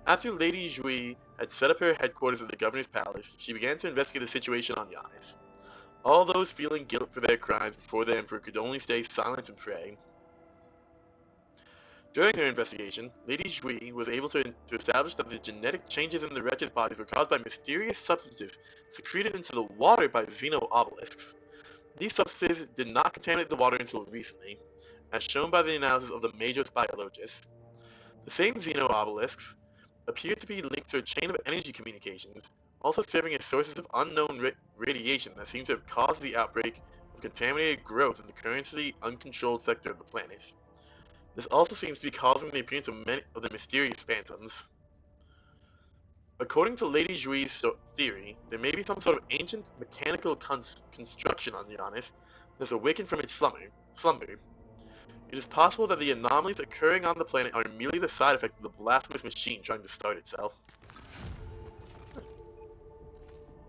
After Lady Jouy had set up her headquarters at the governor's palace, she began to investigate the situation on Giannis. All those feeling guilt for their crimes before the Emperor could only stay silent and pray. During her investigation, Lady Jouy was able to establish that the genetic changes in the wretches' bodies were caused by mysterious substances secreted into the water by Xeno obelisks. These substances did not contaminate the water until recently, as shown by the analysis of the Major biologists. The same Xeno obelisks appear to be linked to a chain of energy communications, also serving as sources of unknown radiation that seem to have caused the outbreak of contaminated growth in the currently uncontrolled sector of the planet. This also seems to be causing the appearance of many of the mysterious phantoms. According to Lady Jui's theory, there may be some sort of ancient mechanical construction on Giannis that has awakened from its slumber. It is possible that the anomalies occurring on the planet are merely the side effect of the blasphemous machine trying to start itself.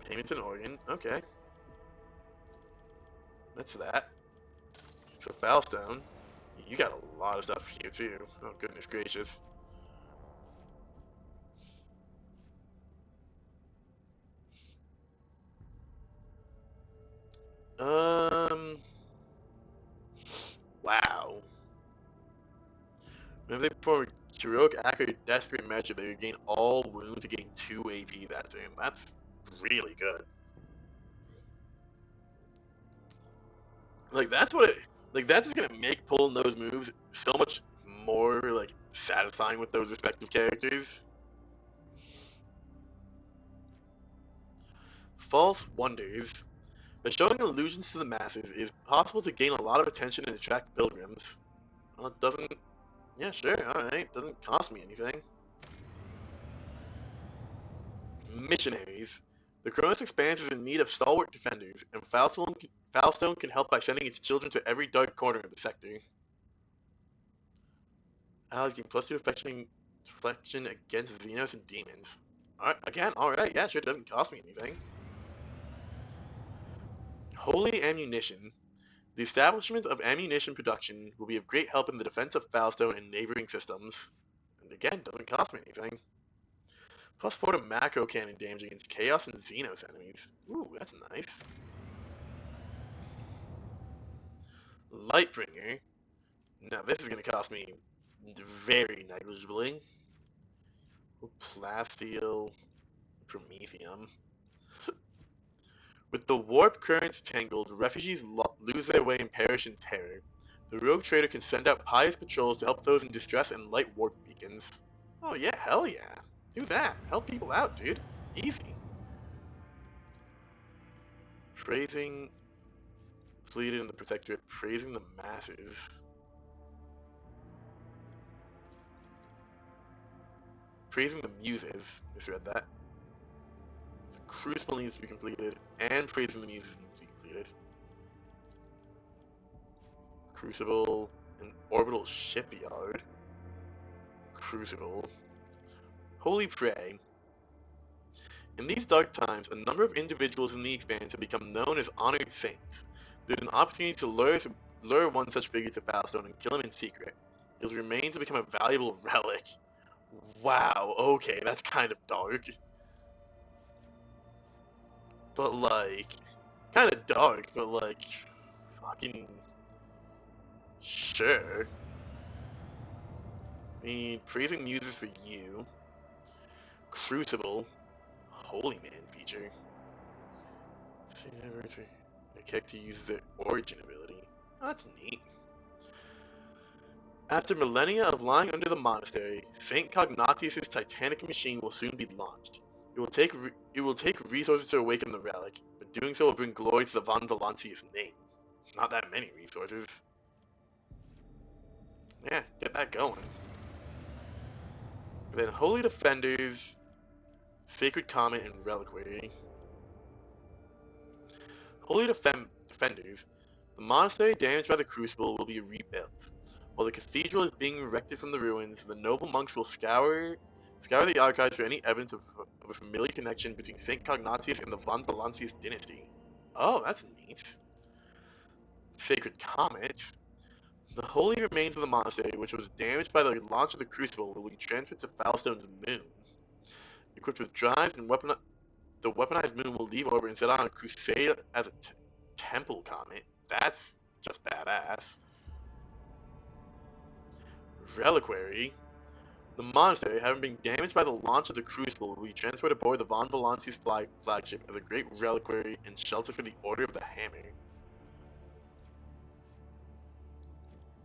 Payments in Oregon, okay. That's that. So Foulstone, you got a lot of stuff here too. Oh goodness gracious. Um, wow. Whenever they perform a heroic act or desperate measure, they regain all wounds to gain 2 AP that turn. That's really good. Like that's what it like that's just gonna make pulling those moves so much more like satisfying with those respective characters. False Wonders. By showing illusions to the masses, it is possible to gain a lot of attention and attract pilgrims. Well, it doesn't. Yeah, sure, alright. Doesn't cost me anything. Missionaries. The Cronus Expanse is in need of stalwart defenders, and Foulstone can help by sending its children to every dark corner of the sector. Allies gain +2 deflection against Xenos and demons. Alright, yeah, sure, it doesn't cost me anything. Holy Ammunition. The establishment of ammunition production will be of great help in the defense of Foulstone and neighboring systems. And again, doesn't cost me anything. +4 to macro cannon damage against Chaos and Xenos enemies. Ooh, that's nice. Lightbringer. Now this is going to cost me very negligibly. Plasteel, Promethium. With the warp currents tangled, refugees lose their way and perish in terror. The rogue trader can send out pious patrols to help those in distress and light warp beacons. Oh yeah, hell yeah. Do that. Help people out, dude. Easy. Praising Fleet in the Protectorate, praising the masses. Praising the muses. Misread that. The Crucible needs to be completed, and praising the muses needs to be completed. Crucible, and Orbital Shipyard. Crucible. Holy Prey. In these dark times, a number of individuals in the Expanse have become known as honored saints. There's an opportunity to lure one such figure to Foulstone and kill him in secret. His remains will become a valuable relic. Wow, okay, that's kind of dark. But like, kind of dark, but like, fucking sure. I mean, praising muses for you. Crucible. Holy man feature. The character uses their origin ability. Oh, that's neat. After millennia of lying under the monastery, Saint Cognatius' titanic machine will soon be launched. It will take resources to awaken the relic, but doing so will bring glory to the Von Valancius name. Not that many resources. Yeah, get that going. And then Holy Defenders, Sacred Comet, and Reliquary. Holy Defenders, the monastery damaged by the Crucible will be rebuilt. While the cathedral is being erected from the ruins, the noble monks will scour the archives for any evidence of a familiar connection between St. Cognatius and the Von Valancius dynasty. Oh, that's neat. Sacred Comet. The holy remains of the monastery, which was damaged by the launch of the Crucible, will be transferred to Foulstone's moon. Equipped with drives and the weaponized moon will leave orbit and set on a crusade as a temple comet. That's just badass. Reliquary. The monastery, having been damaged by the launch of the Crucible, will be transferred aboard the Von Valancius flagship as a great reliquary and shelter for the Order of the Hammer.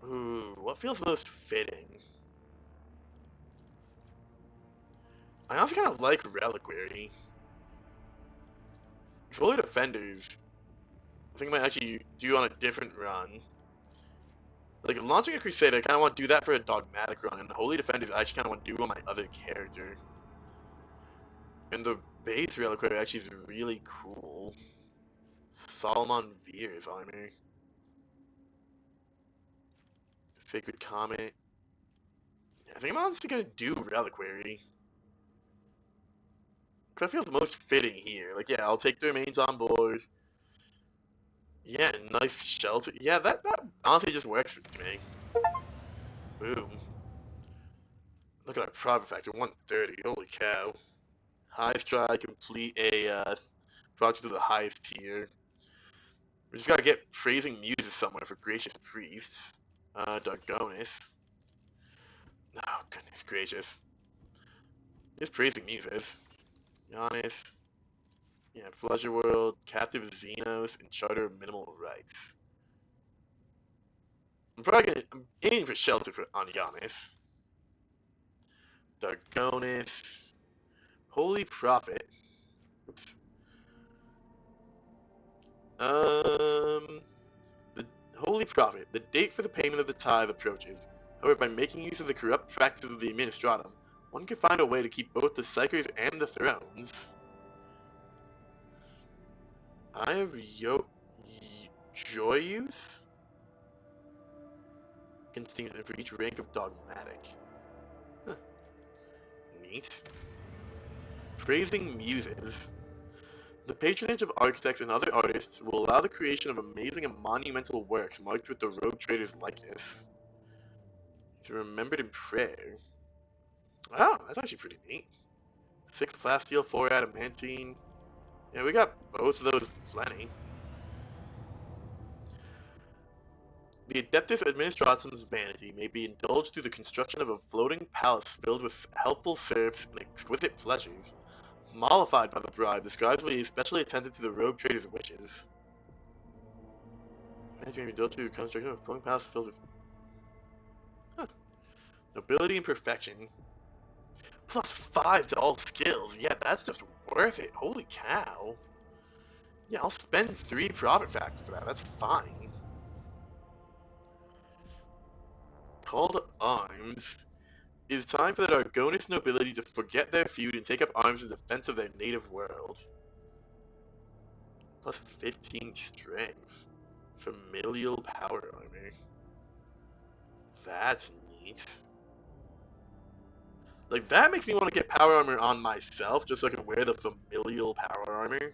Ooh, what feels most fitting? I also kind of like Reliquary. Holy Defenders, I think I might actually do on a different run. Like, launching a Crusade, I kind of want to do that for a Dogmatic run, and Holy Defenders, I actually kind of want to do on my other character. And the base Reliquary actually is really cool. Solomon Veer's armor. Sacred Comet. Yeah, I think I'm honestly gonna do Reliquary. Because that feels the most fitting here. Like, yeah, I'll take the remains on board. Yeah, nice shelter. Yeah, that honestly just works for me. Boom. Look at our profit factor, 130. Holy cow. Highest try, complete a project of the highest tier. We just gotta get praising muses somewhere for gracious priests. Dargonis. Oh, goodness gracious. Just praising muses. Giannis. Yeah, Pleasure World, Captive Xenos, and Charter of Minimal Rights. I'm aiming for shelter on Giannis. Dargonis. Holy Prophet. Oops. The Holy Prophet. The date for the payment of the tithe approaches. However, by making use of the corrupt practices of the Administratum, one can find a way to keep both the Psychers and the Thrones. I have Joyous? Constantine for each rank of Dogmatic. Huh. Neat. Praising Muses. The patronage of architects and other artists will allow the creation of amazing and monumental works marked with the Rogue Trader's likeness. To be remembered in prayer. Oh, that's actually pretty neat. 6 plasteel, 4 adamantine. Yeah, we got both of those plenty. The Adeptus Administratum's vanity may be indulged through the construction of a floating palace filled with helpful serfs and exquisite pleasures. Mollified by the bribe, the scribes will be especially attentive to the rogue trader's wishes. Vanity may be indulged through the construction of a floating palace filled with... Huh. Nobility and perfection. +5 to all skills. Yeah, that's just worth it. Holy cow. Yeah, I'll spend 3 profit factor for that. That's fine. Call to arms. It is time for the Dargonis nobility to forget their feud and take up arms in defense of their native world. +15 strength. Familial power armor. That's neat. Like, that makes me want to get power armor on myself, just so I can wear the familial power armor.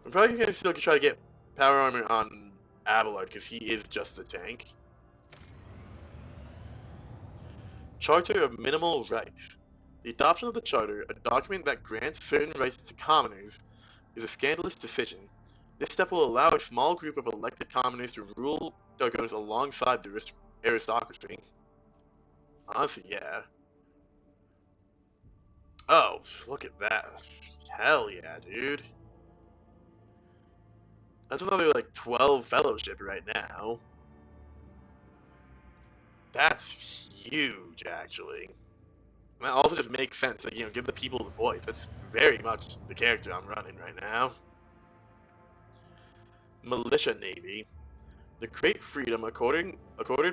I'm probably gonna still try to get power armor on Abelard, because he is just the tank. Charter of Minimal Rights. The adoption of the Charter, a document that grants certain rights to commoners, is a scandalous decision. This step will allow a small group of elected commoners to rule Dargonis alongside the aristocracy. Honestly, yeah. Oh, look at that. Hell yeah, dude. That's another, like, 12 fellowship right now. That's huge, actually. And that also just makes sense. Like, give the people the voice. That's very much the character I'm running right now. Militia Navy. The great freedom accorded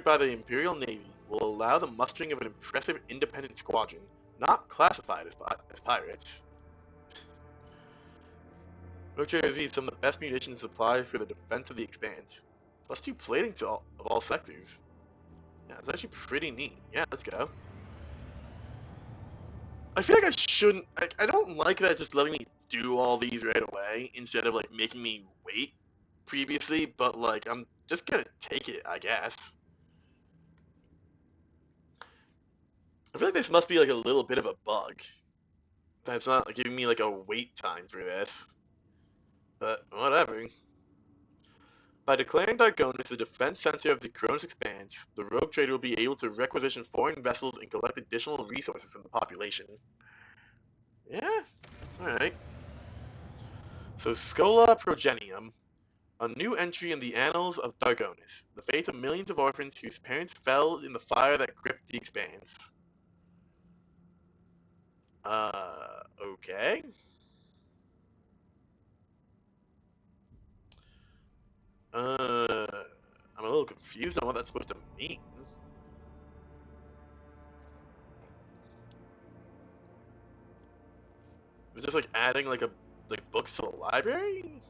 by the Imperial Navy will allow the mustering of an impressive independent squadron, not classified as pirates. Rogue needs some of the best munitions supplied for the defense of the Expanse. +2 plating to all sectors. Yeah, it's actually pretty neat. Yeah, let's go. I feel like I shouldn't... I don't like that just letting me do all these right away, instead of, like, making me wait previously, but, like, I'm just gonna take it, I guess. I feel like this must be, like, a little bit of a bug. That's not like, giving me, like, a wait time for this. But, whatever. By declaring Dargonis the defense center of the Cronus Expanse, the rogue trader will be able to requisition foreign vessels and collect additional resources from the population. Yeah, alright. So, Scola Progenium, a new entry in the annals of Dargonis, the fate of millions of orphans whose parents fell in the fire that gripped the Expanse. Okay. I'm a little confused on what that's supposed to mean. It's just like adding like books to the library?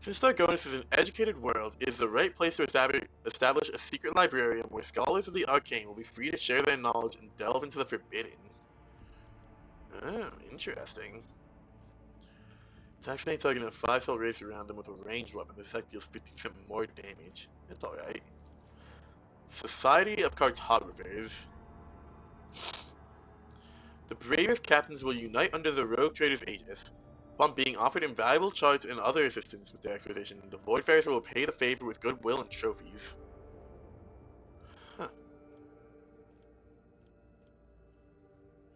Since Stargonis is an educated world, it is the right place to establish a secret librarium where scholars of the arcane will be free to share their knowledge and delve into the forbidden. Oh, interesting. Attacks any target in a 5-cell radius around them with a ranged weapon. This attack deals 50% more damage. That's alright. Society of Cartographers. The bravest captains will unite under the Rogue Trader's aegis. Upon being offered invaluable charts and other assistance with their expedition, the Voidfarers will pay the favor with goodwill and trophies. Huh.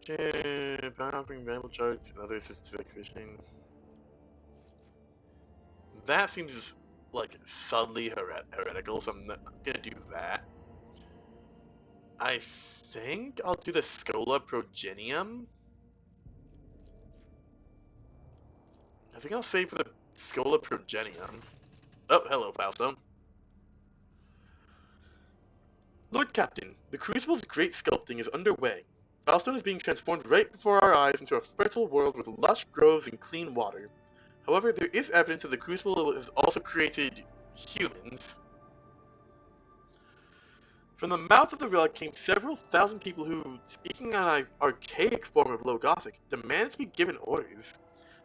Okay, upon offering invaluable charts and other assistance to the expedition. That seems like subtly heretical, so I'm not gonna do that. I think I'll do the Scola Progenium. I think I'll save for the Scola Progenium. Oh, hello, Falstone. Lord Captain, the Crucible's great sculpting is underway. Falstone is being transformed right before our eyes into a fertile world with lush groves and clean water. However, there is evidence that the Crucible has also created humans. From the mouth of the relic came several thousand people who, speaking an archaic form of Low Gothic, demand to be given orders.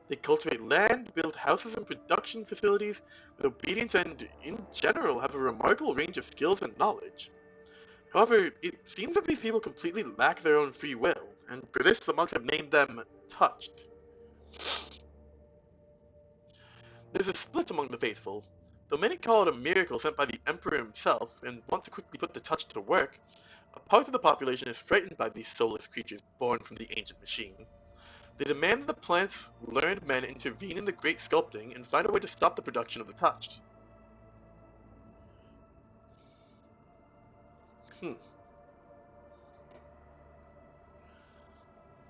They cultivate land, build houses and production facilities with obedience and, in general, have a remarkable range of skills and knowledge. However, it seems that these people completely lack their own free will, and for this the monks have named them Touched. There's a split among the faithful. Though many call it a miracle sent by the Emperor himself and want to quickly put the touch to work, a part of the population is frightened by these soulless creatures born from the ancient machine. They demand that the plant's learned men intervene in the great sculpting and find a way to stop the production of the touched.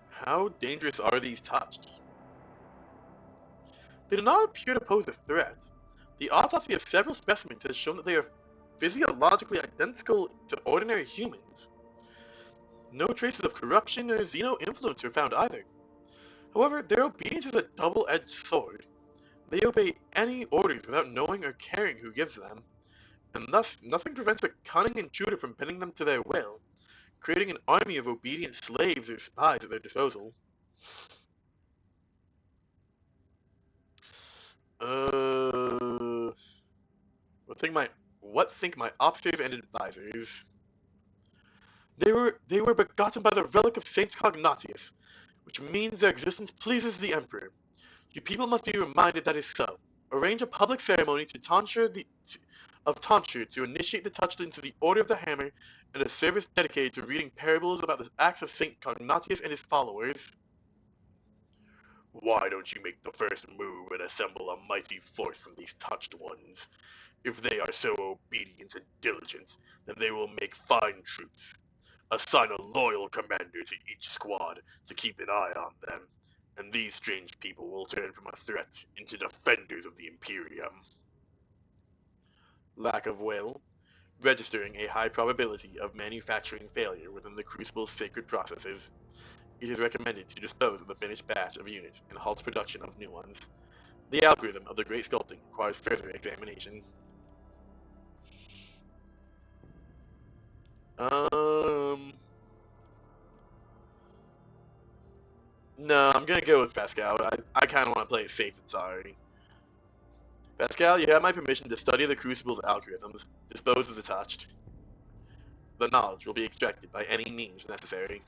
How dangerous are these touched? They do not appear to pose a threat. The autopsy of several specimens has shown that they are physiologically identical to ordinary humans. No traces of corruption or xeno influence are found either. However, their obedience is a double-edged sword. They obey any orders without knowing or caring who gives them, and thus nothing prevents a cunning intruder from bending them to their will, creating an army of obedient slaves or spies at their disposal. What think my officers and advisors? They were begotten by the relic of Saint Cognatius, which means their existence pleases the Emperor. You people must be reminded that is so. Arrange a public ceremony of tonsure to initiate the touched into the Order of the Hammer, and a service dedicated to reading parables about the acts of Saint Cognatius and his followers. Why don't you make the first move and assemble a mighty force from these touched ones? If they are so obedient and diligent, then they will make fine troops. Assign a loyal commander to each squad to keep an eye on them, and these strange people will turn from a threat into defenders of the Imperium. Lack of will, registering a high probability of manufacturing failure within the Crucible's sacred processes. It is recommended to dispose of the finished batch of units and halt production of new ones. The algorithm of the Great Sculpting requires further examination. No, I'm gonna go with Pascal. I kind of want to play it safe and sorry. Pascal, you have my permission to study the Crucible's algorithms, dispose of the touched. The knowledge will be extracted by any means necessary.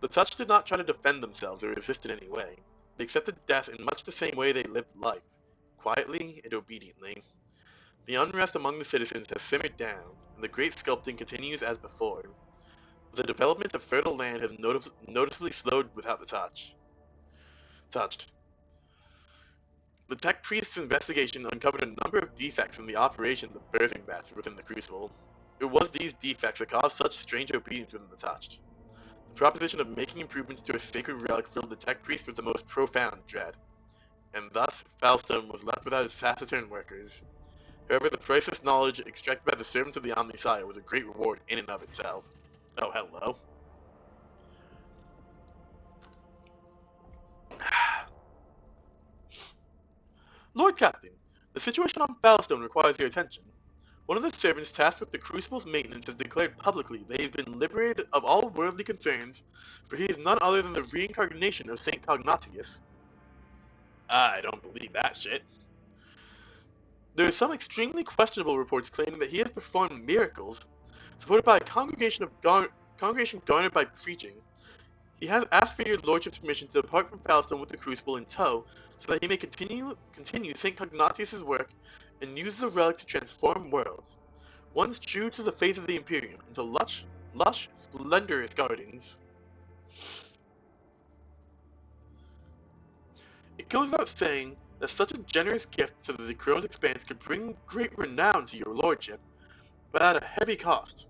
The touched did not try to defend themselves or resist in any way. They accepted death in much the same way they lived life, quietly and obediently. The unrest among the citizens has simmered down, and the great sculpting continues as before. The development of fertile land has noticeably slowed without the touched. The tech priest's investigation uncovered a number of defects in the operation of the birthing vats within the Crucible. It was these defects that caused such strange obedience within the touched. The proposition of making improvements to a sacred relic filled the tech priest with the most profound dread. and thus Falstone was left without his taciturn workers. However, the priceless knowledge extracted by the servants of the Omnisire was a great reward in and of itself. Oh, hello. Lord Captain, the situation on Falstone requires your attention. One of the servants tasked with the Crucible's maintenance has declared publicly that he has been liberated of all worldly concerns, for he is none other than the reincarnation of Saint Cognatius. I don't believe that shit. There are some extremely questionable reports claiming that he has performed miracles, supported by a congregation garnered by preaching. He has asked for your lordship's permission to depart from Palestine with the Crucible in tow, so that he may continue St. Cognatius's work and use the relic to transform worlds, once true to the faith of the Imperium, into lush, splendorous gardens. It goes without saying that such a generous gift to the Chrome's expanse could bring great renown to your lordship, but at a heavy cost.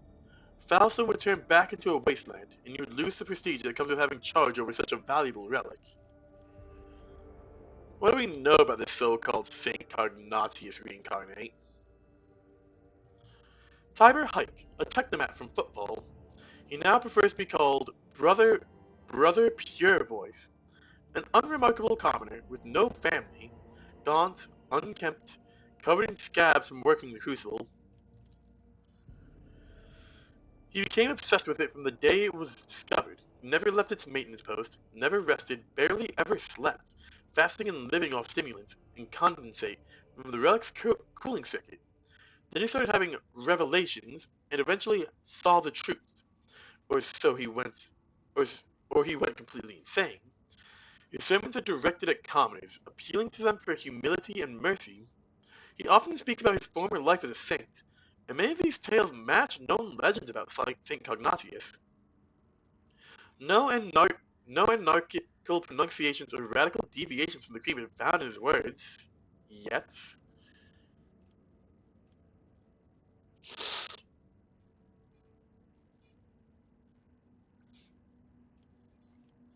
Falstone would turn back into a wasteland, and you would lose the prestige that comes with having charge over such a valuable relic. What do we know about this so-called Saint Cognatius reincarnate? Tiber Hike, a technomat from football. He now prefers to be called Brother Pure Voice, an unremarkable commoner with no family, gaunt, unkempt, covered in scabs from working the Crucible. He became obsessed with it from the day it was discovered, never left its maintenance post, never rested, barely ever slept, fasting and living off stimulants and condensate from the relic's cooling circuit. Then he started having revelations and eventually saw the truth, or so he went, or he went completely insane. His sermons are directed at commoners, appealing to them for humility and mercy. He often speaks about his former life as a saint, and many of these tales match known legends about Saint Cognatius. No anarchical pronunciations or radical deviations from the creed have been found in his words, yet.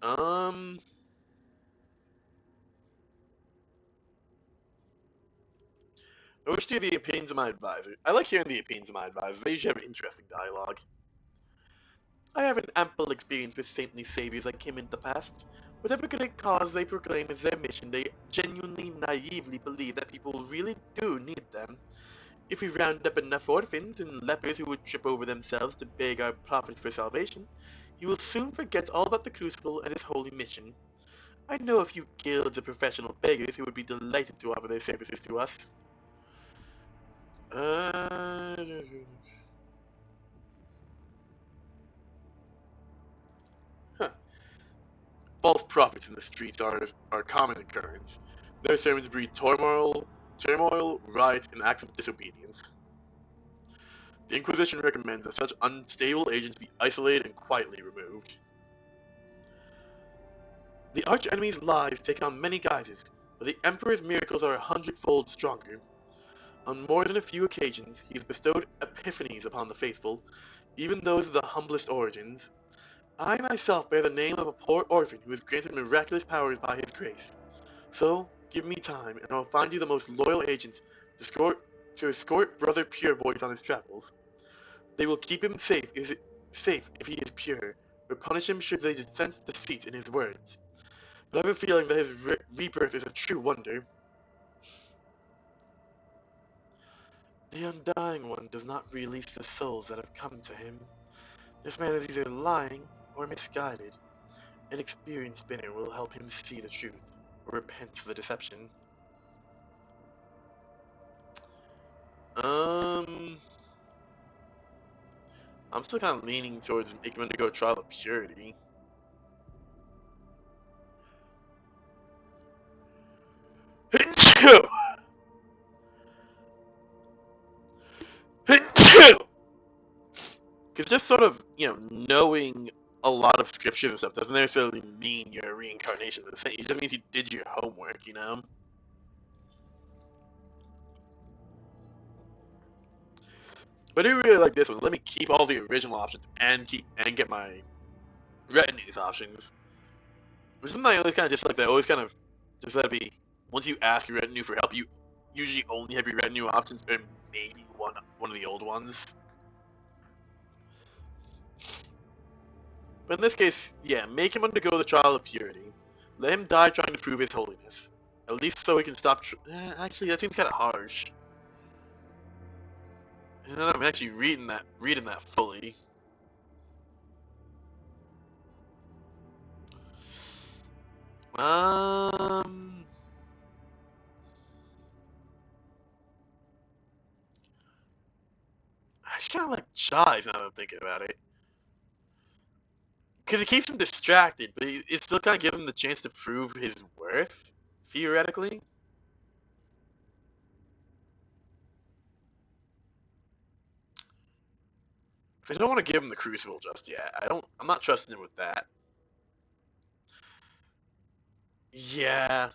Um, I wish to hear the opinions of my advisor. I like hearing the opinions of my advisors. They usually have interesting dialogue. I have an ample experience with saintly saviors like him in the past. Whatever great cause they proclaim as their mission, they genuinely, naively believe that people really do need them. If we round up enough orphans and lepers who would trip over themselves to beg our prophets for salvation, you will soon forget all about the Crucible and its holy mission. I know a few guilds of professional beggars who would be delighted to offer their services to us. Huh. False prophets in the streets are a common occurrence. Their sermons breed turmoil, riot, and acts of disobedience. The Inquisition recommends that such unstable agents be isolated and quietly removed. The arch-enemy's lies take on many guises, but the Emperor's miracles are 100-fold stronger. On more than a few occasions, he has bestowed epiphanies upon the faithful, even those of the humblest origins. I myself bear the name of a poor orphan who is granted miraculous powers by his grace. So, give me time, and I'll find you the most loyal agents to escort Brother Pure Voice on his travels. They will keep him safe if he is pure, or punish him should they sense deceit in his words. But I have a feeling that his rebirth is a true wonder. The Undying One does not release the souls that have come to him. This man is either lying or misguided. An experienced spinner will help him see the truth, or repent of the deception. I'm still kind of leaning towards making him undergo a trial of purity. Because just sort of, knowing a lot of scriptures and stuff doesn't necessarily mean you're a reincarnation of the saint. It just means you did your homework, But I do really like this one. Let me keep all the original options and get my retinues options. Which is something I always kind of dislike. That I always kind of just let it be once you ask your retinue for help, you usually only have your retinue options, or maybe one of the old ones. But in this case, yeah, make him undergo the trial of purity. Let him die trying to prove his holiness. At least so he can stop. Actually, that seems kind of harsh. And then I'm actually reading that fully. I just kind of like Chives now that I'm thinking about it. Because it keeps him distracted, but it still kind of gives him the chance to prove his worth, theoretically. I don't want to give him the Crucible just yet. I'm not trusting him with that. Yeah.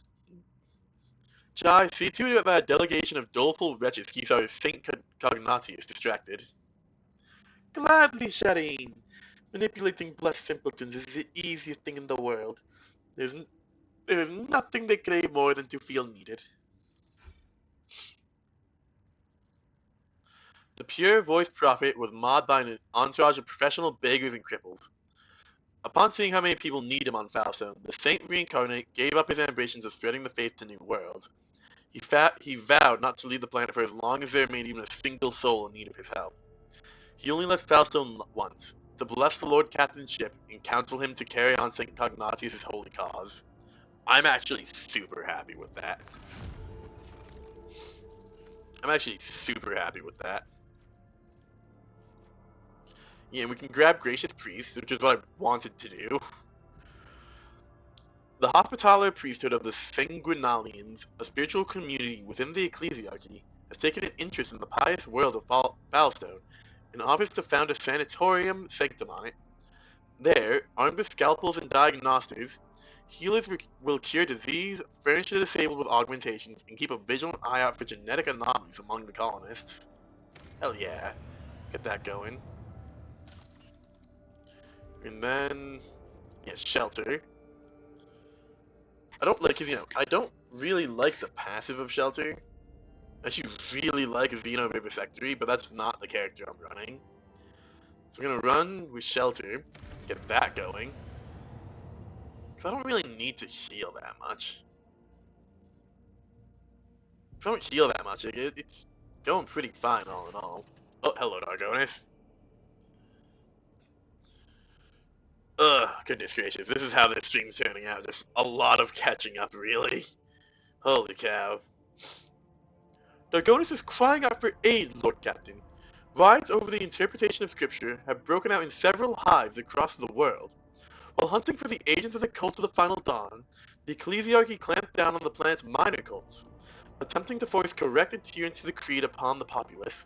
Jai, see to it that a delegation of doleful wretches keeps our Saint Cognatius distracted. Gladly, Shadeen. Manipulating blessed simpletons is the easiest thing in the world. There's nothing they crave more than to feel needed. The pure voiced prophet was mobbed by an entourage of professional beggars and cripples. Upon seeing how many people need him on Falstone, the saint reincarnate gave up his ambitions of spreading the faith to new worlds. He vowed not to leave the planet for as long as there remained even a single soul in need of his help. He only left Falstone once, to bless the Lord Captain's ship and counsel him to carry on St. Cognatius' holy cause. I'm actually super happy with that. Yeah, we can grab Gracious Priest, which is what I wanted to do. The Hospitaller priesthood of the Sanguinalians, a spiritual community within the ecclesiarchy, has taken an interest in the pious world of Falstone and offers to found a sanatorium sanctum on it. There, armed with scalpels and diagnostics, healers will cure disease, furnish the disabled with augmentations, and keep a vigilant eye out for genetic anomalies among the colonists. Hell yeah, get that going. And then, yeah, shelter. I don't really like the passive of shelter. I actually really like Xeno Vivisectory, but that's not the character I'm running. So I'm gonna run with shelter, get that going. Cause I don't really need to heal that much. If I don't heal that much, it's going pretty fine all in all. Oh, hello, Dargonis. Ugh, goodness gracious, this is how this stream's turning out. Just a lot of catching up, really. Holy cow. Dargonis is crying out for aid, Lord Captain. Riots over the interpretation of scripture have broken out in several hives across the world. While hunting for the agents of the cult of the Final Dawn, the ecclesiarchy clamped down on the planet's minor cults, attempting to force correct adherence to the creed upon the populace.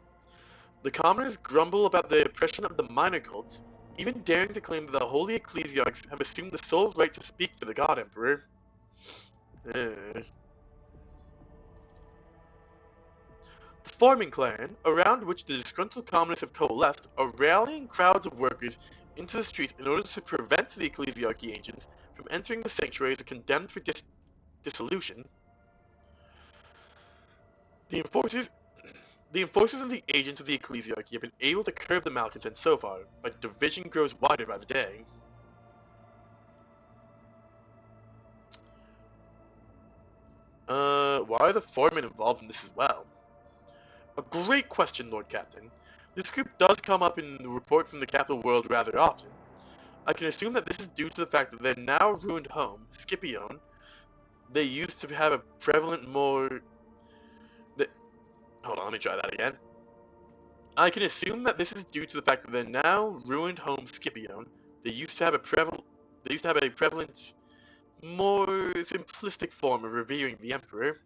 The commoners grumble about the oppression of the minor cults, even daring to claim that the holy ecclesiarchs have assumed the sole right to speak for the God Emperor. The farming clan, around which the disgruntled commoners have coalesced, are rallying crowds of workers into the streets in order to prevent the ecclesiarchy ancients from entering the sanctuaries condemned for dissolution. The enforcers and the agents of the ecclesiarchy have been able to curb the malcontents so far, but division grows wider by the day. Why are the foremen involved in this as well? A great question, Lord Captain. This group does come up in the report from the capital world rather often. I can assume that this is due to the fact that their now ruined home, Scipione, they used to have a prevalent more... Hold on, let me try that again. I can assume that this is due to the fact that their now ruined home, Scipione, they used to have a prevalent, more simplistic form of revering the Emperor.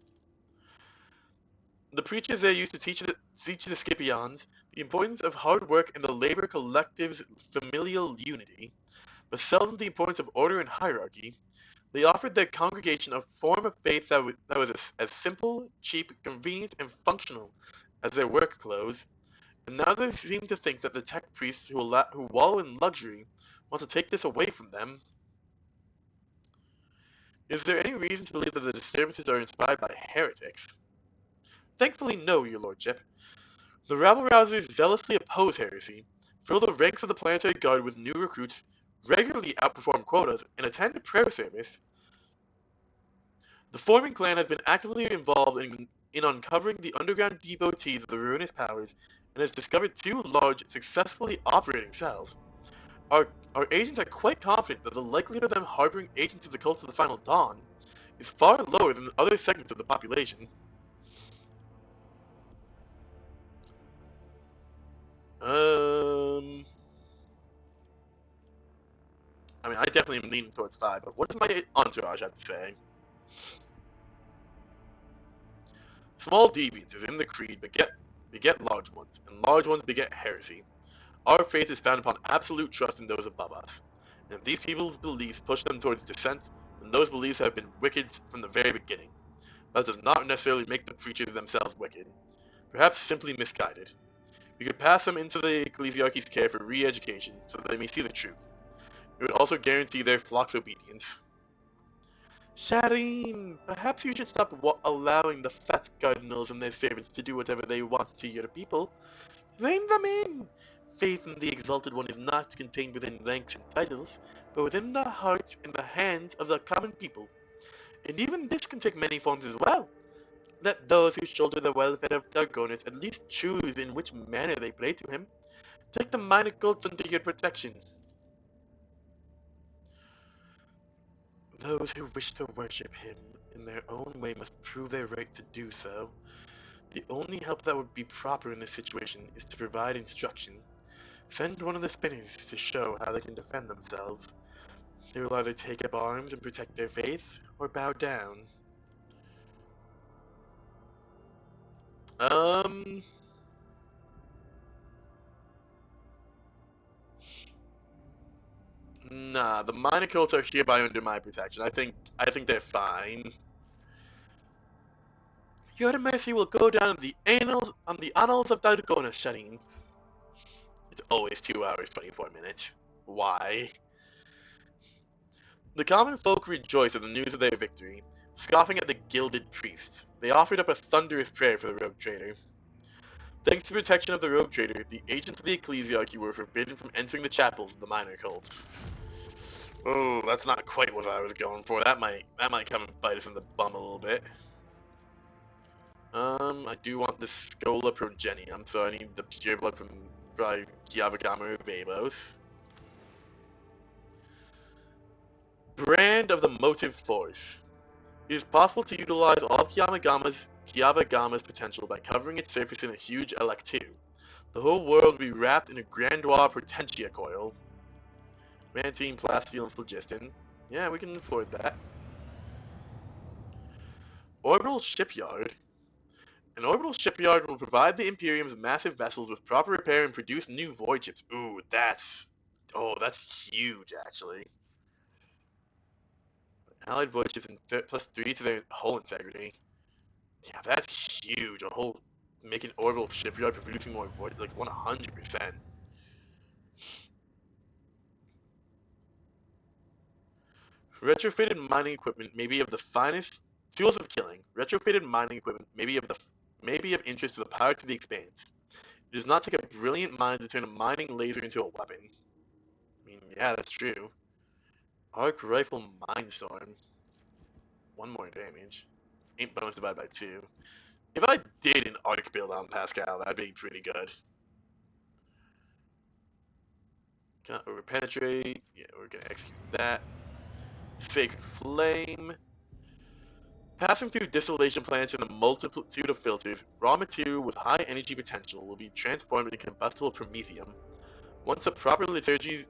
The preachers there used to teach the Scipiones the importance of hard work and the labor collective's familial unity, but seldom the importance of order and hierarchy. They offered their congregation a form of faith that was as simple, cheap, convenient, and functional as their work clothes, and now they seem to think that the tech priests who wallow in luxury want to take this away from them. Is there any reason to believe that the disturbances are inspired by heretics? Thankfully, no, your lordship. The rabble-rousers zealously oppose heresy, fill the ranks of the planetary guard with new recruits, regularly outperform quotas, and attend a prayer service. The forming clan has been actively involved in uncovering the underground devotees of the ruinous powers and has discovered two large, successfully operating cells. Our agents are quite confident that the likelihood of them harboring agents of the Cult of the Final Dawn is far lower than other segments of the population. Um, I mean, I definitely am leaning towards 5, but what does my entourage have to say? Small deviances in the creed beget large ones, and large ones beget heresy. Our faith is founded upon absolute trust in those above us, and if these people's beliefs push them towards dissent, then those beliefs have been wicked from the very beginning. That does not necessarily make the preachers themselves wicked, perhaps simply misguided. We could pass them into the ecclesiarchy's care for re-education, so that they may see the truth. It would also guarantee their flock's obedience. Shireen, perhaps you should stop allowing the fat cardinals and their servants to do whatever they want to your people. Rein them in! Faith in the Exalted One is not contained within ranks and titles, but within the hearts and the hands of the common people. And even this can take many forms as well. Let those who shoulder the welfare of Dargonis at least choose in which manner they pray to him. Take the minor cults under your protection. Those who wish to worship him in their own way must prove their right to do so. The only help that would be proper in this situation is to provide instruction. Send one of the spinners to show how they can defend themselves. They will either take up arms and protect their faith, or bow down. Um... Nah, the minor cults are hereby under my protection. I think they're fine. Your mercy will go down in the annals of Dargona, Shireen. It's always 2 hours, 24 minutes. Why? The common folk rejoiced at the news of their victory, scoffing at the gilded priest. They offered up a thunderous prayer for the rogue trader. Thanks to the protection of the rogue trader, the agents of the ecclesiarchy were forbidden from entering the chapels of the minor cults. Oh, that's not quite what I was going for. That might come and bite us in the bum a little bit. I do want the Scola Progenium, so I need the pure blood from Kiavagama Vabos. Brand of the Motive Force. It is possible to utilize all of Kiavagama's potential by covering its surface in a huge Elec-2. The whole world will be wrapped in a Grandois Potentia coil. Mantine, Plasteel, and Phlogiston. Yeah, we can afford that. Orbital Shipyard. An orbital shipyard will provide the Imperium's massive vessels with proper repair and produce new void ships. Ooh, that's huge, actually. Allied void ships and plus 3 to their hull integrity. Yeah, that's huge. Making orbital shipyard for producing more void, like 100%. Retrofitted mining equipment may be of the finest tools of killing. Retrofitted mining equipment may be of interest to the Power to the Expanse. It does not take a brilliant mind to turn a mining laser into a weapon. I mean, yeah, that's true. Arc Rifle Mindstorm. 1 more damage. 8 bonus divided by 2. If I did an arc build on Pascal, that'd be pretty good. Got over penetrate. Yeah, we're gonna execute that. Sacred Flame. Passing through distillation plants in a multitude of filters, raw material with high energy potential will be transformed into combustible promethium. Once the proper liturgies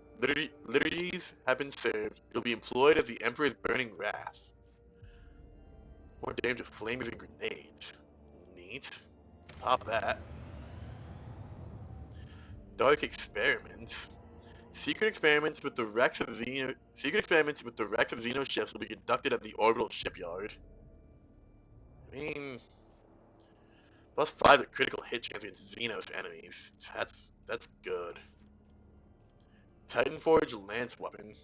have been served, it will be employed as the Emperor's burning wrath. More damage with flamers and grenades. Neat. Pop that. Dark experiments. Secret experiments with the wrecks of Xeno ships will be conducted at the orbital shipyard. I mean, +5 at critical hit chance against Xenos enemies. That's good. Titanforge Lance Weapon.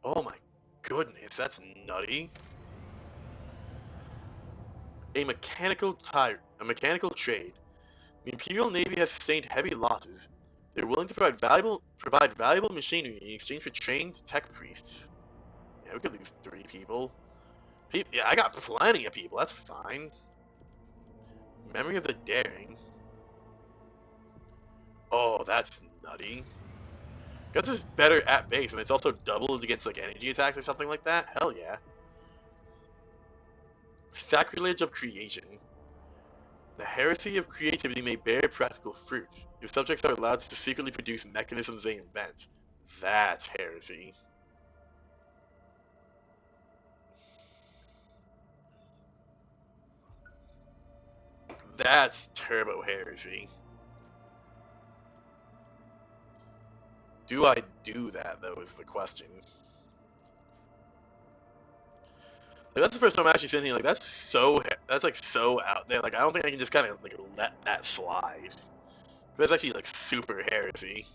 Oh my goodness, that's nutty. A mechanical trade. The Imperial Navy has sustained heavy losses. They're willing to provide valuable machinery in exchange for trained tech priests. Yeah, we could lose 3 people. Yeah, I got plenty of people. That's fine. Memory of the Daring. Oh, that's nutty. Guts is better at base, and it's also doubled against like energy attacks or something like that. Hell yeah. Sacrilege of Creation. The heresy of creativity may bear practical fruit. Your subjects are allowed to secretly produce mechanisms they invent. That's heresy. That's turbo heresy. Do I do that, though, is the question. Like, that's the first time I'm actually saying, like, that's like so out there. Like, I don't think I can just kind of like let that slide. That's actually like super heresy.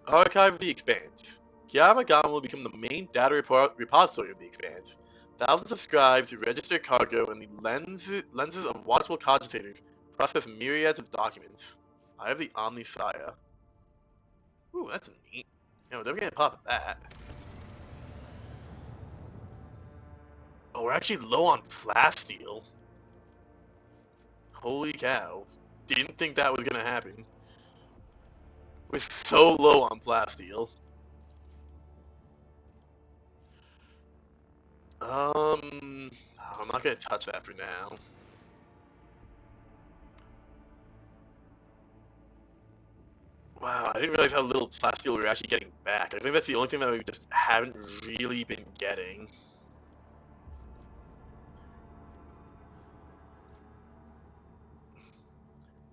Archive of the Expanse. Yamagama will become the main data repository of the Expanse. Thousands of scribes register cargo, and the lenses of watchful cogitators process myriads of documents. I have the Omnisaya. Ooh, that's neat. You know, definitely gonna pop that. Oh, we're actually low on plasteel. Holy cow. Didn't think that was gonna happen. We're so low on plasteel. I'm not gonna touch that for now. Wow, I didn't realize how little plasteel we were actually getting back. I think that's the only thing that we just haven't really been getting.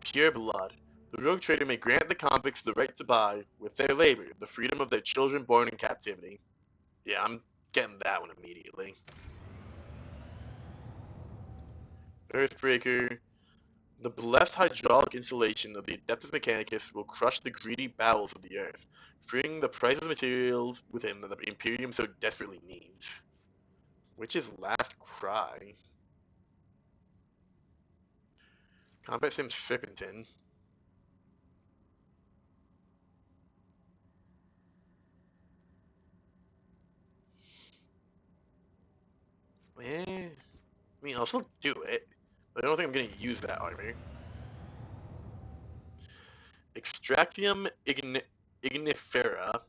Pure blood. The rogue trader may grant the convicts the right to buy, with their labor, the freedom of their children born in captivity. Yeah, I'm getting that one immediately. Earthbreaker. The blessed hydraulic installation of the Adeptus Mechanicus will crush the greedy bowels of the earth, freeing the priceless materials within that the Imperium so desperately needs. Witch's last cry. Combat Sim Serpentin. Eh, I mean, I'll still do it, but I don't think I'm going to use that armor. Extractium ignifera.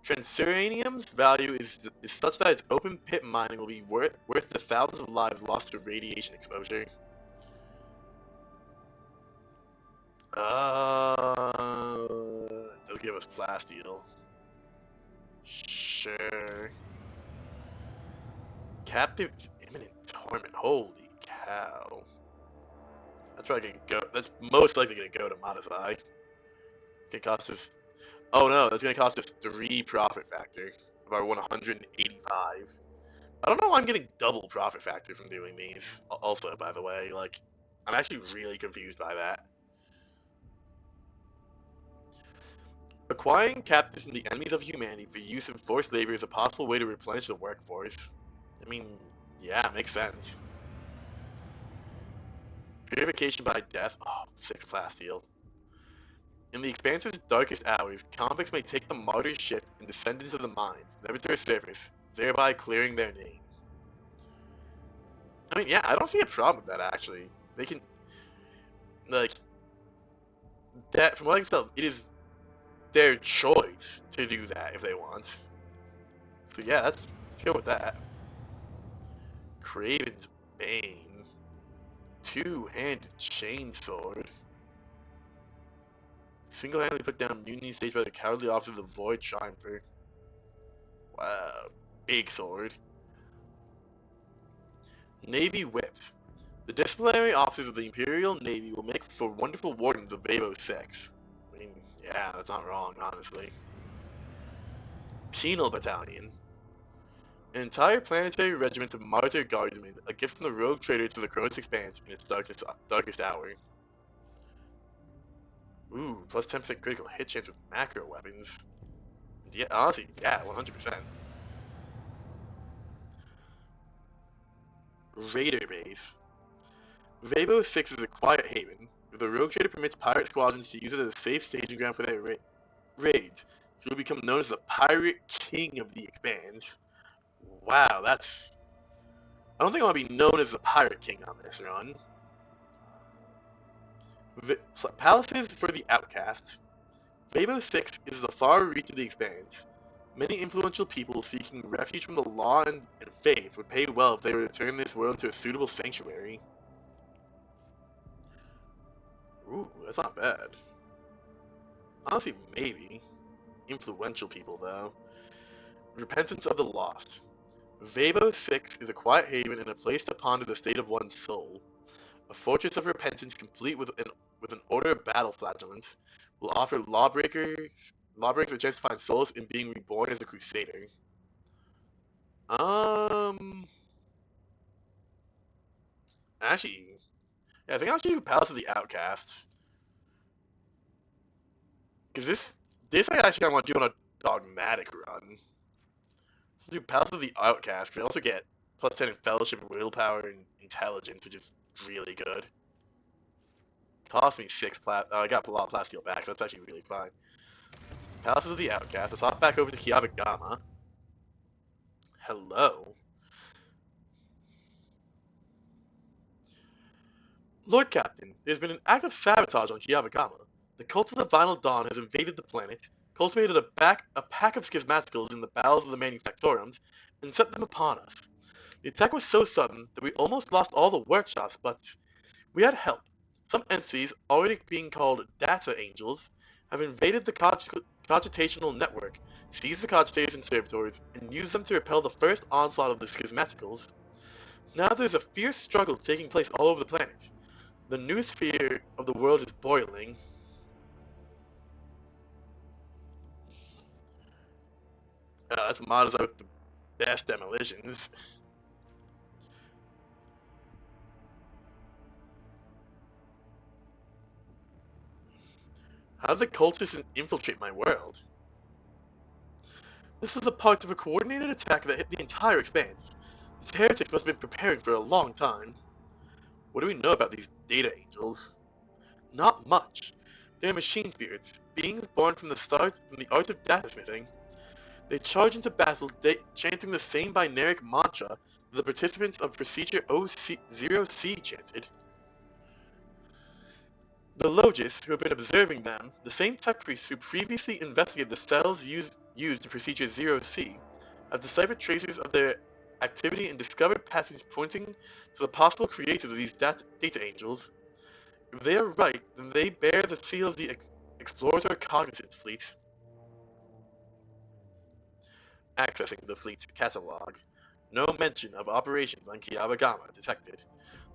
Transuranium's value is such that its open pit mining will be worth the thousands of lives lost to radiation exposure. They'll give us plasteel. Sure. Captive imminent torment. Holy cow. That's probably gonna go. That's most likely gonna go to Modify. It's gonna cost us. Oh no, that's gonna cost us 3 profit factor of our 185. I don't know why I'm getting double profit factor from doing these. Also, by the way, like, I'm actually really confused by that. Acquiring captives from the enemies of humanity for use in forced labor is a possible way to replenish the workforce. I mean, yeah, makes sense. Purification by death. Oh, 6 plasteel. In the Expanse's darkest hours, convicts may take the martyr shift and descend into the mines, never to resurface, thereby clearing their name. I mean, yeah, I don't see a problem with that, actually. They can, like, that, from what I can tell, it is their choice to do that if they want. So yeah, let's go with that. Craven's Bane. Two-handed chainsword. Single-handedly put down mutiny staged by the cowardly officer of the Void Triumpher. Wow. Big sword. Navy Whips. The disciplinary officers of the Imperial Navy will make for wonderful wardens of Vavo 6. I mean, yeah, that's not wrong, honestly. Penal Battalion. An entire planetary regiment of Martyr Guardsmen, a gift from the rogue trader to the Chronos Expanse in its darkest hour. Ooh, plus 10% critical hit chance with macro weapons. Yeah, honestly, yeah, 100%. Raider Base. Vabo 6 is a quiet haven. The rogue trader permits pirate squadrons to use it as a safe staging ground for their raids. He will become known as the Pirate King of the Expanse. Wow, that's... I don't think I want to be known as the Pirate King on this run. Palaces for the Outcasts. Vabo 6 is the far reach of the Expanse. Many influential people seeking refuge from the law and faith would pay well if they were to turn this world into a suitable sanctuary. Ooh, that's not bad. Honestly, maybe. Influential people, though. Repentance of the Lost. Vabo 6 is a quiet haven and a place to ponder the state of one's soul. A fortress of repentance complete with an order of battle flagellants will offer lawbreakers a chance to find solace in being reborn as a crusader. Um, actually, yeah, I think I'll do Palace of the Outcasts. Because this I actually want to do on a dogmatic run. I'll do Palace of the Outcasts, because I also get plus 10 in Fellowship, Willpower, and Intelligence, which is really good. Cost me 6 I got a lot of Plasteel back, so that's actually really fine. Palace of the Outcasts. Let's hop back over to Kiabagama. Hello. Lord Captain, there's been an act of sabotage on Kiabagama. The cult of the Vinyl Dawn has invaded the planet, cultivated a pack of schismaticals in the bowels of the Manufactorums, and set them upon us. The attack was so sudden that we almost lost all the workshops, but we had help. Some entities, already being called data angels, have invaded the cogitational network, seized the cogitators and servitors, and used them to repel the first onslaught of the schismaticals. Now there's a fierce struggle taking place all over the planet. The new sphere of the world is boiling. That's models out the best demolitions. How did the cultists infiltrate my world? This was a part of a coordinated attack that hit the entire expanse. These heretics must have been preparing for a long time. What do we know about these data angels? Not much. They are machine spirits, beings born from the art of datasmithing. They charge into battle chanting the same binaric mantra that the participants of Procedure 0C chanted. The Logis, who have been observing them, the same tech priests who previously investigated the cells used in Procedure 0C, have deciphered traces of their activity and discovered patterns pointing to the possible creators of these data angels. If they are right, then they bear the seal of the Explorator Cognizance fleet. Accessing the fleet's catalog. No mention of operations on Kiabagama detected.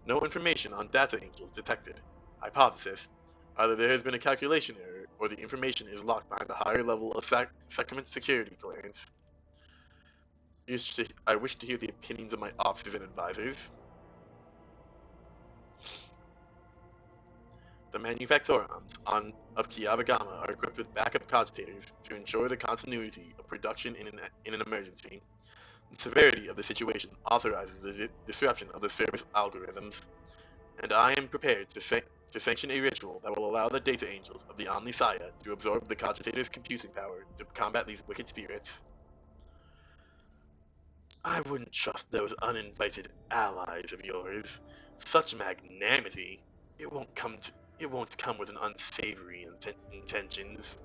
No information on data angels detected. Hypothesis. Either there has been a calculation error, or the information is locked behind a higher level of Sacrament security clearance. I wish to hear the opinions of my officers and advisors. The manufactorums of Kiabagama are equipped with backup cogitators to ensure the continuity of production in an emergency. The severity of the situation authorizes the disruption of the service algorithms, and I am prepared to sanction a ritual that will allow the data angels of the Omnisaya to absorb the cogitator's computing power to combat these wicked spirits. I wouldn't trust those uninvited allies of yours. Such magnanimity, it won't come with an unsavory intentions.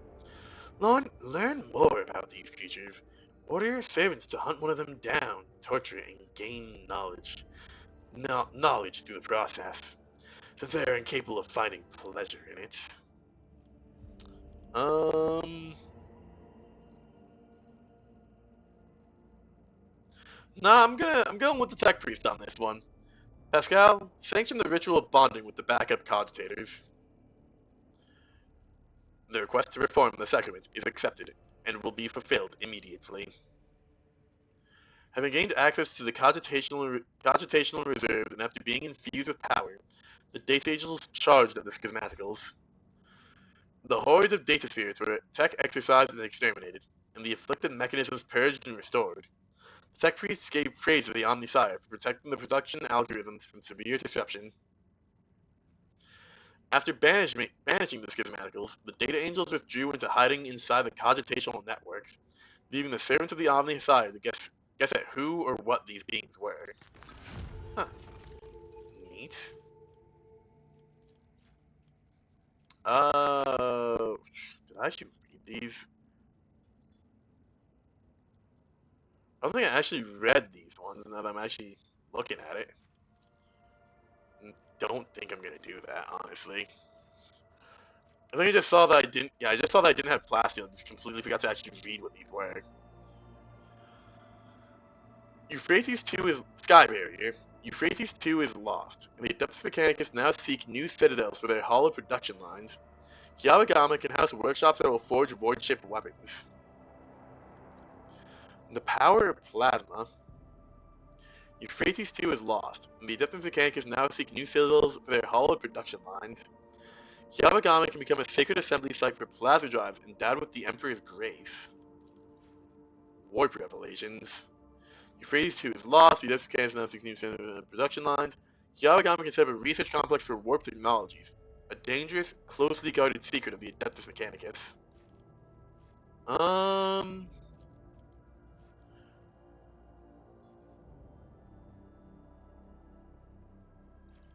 Learn more about these creatures. Order your servants to hunt one of them down, torture it, and gain knowledge. Knowledge through the process, since they are incapable of finding pleasure in it. Um, nah, I'm going with the tech priest on this one. Pascal, sanction the ritual of bonding with the backup cogitators. The request to reform the sacrament is accepted and will be fulfilled immediately. Having gained access to the cogitational reserves and after being infused with power, the data angels charged at the schismaticals. The hordes of data spirits were tech exercised and exterminated. and the afflicted mechanisms purged and restored. Sect priests gave praise to the Omnisire for protecting the production algorithms from severe disruption. After banishing the schismaticals, the data angels withdrew into hiding inside the cogitational networks, leaving the servants of the Omnisire to guess at who or what these beings were. Huh. Neat. Did I actually read these? I don't think I actually read these ones now that I'm actually looking at it. Don't think I'm gonna do that, honestly. I think I just saw that I didn't. Yeah, I just saw that I didn't have plasteel. Just completely forgot to actually read what these were. Euphrates 2 is Sky Barrier. Euphrates 2 is lost, and the Adeptus Mechanicus now seek new citadels for their hollow production lines. Yawagama can house workshops that will forge void-shaped weapons. The power of plasma. Euphrates 2 is lost, and the Adeptus Mechanicus now seek new citadels for their hollow production lines. Yawagama can become a sacred assembly site for plasma drives endowed with the Emperor's grace. Warp revelations. Euphrates 2 is lost, the Adeptus Mechanicus now seeks new production lines. Yawagama can set up a research complex for warp technologies, a dangerous, closely guarded secret of the Adeptus Mechanicus.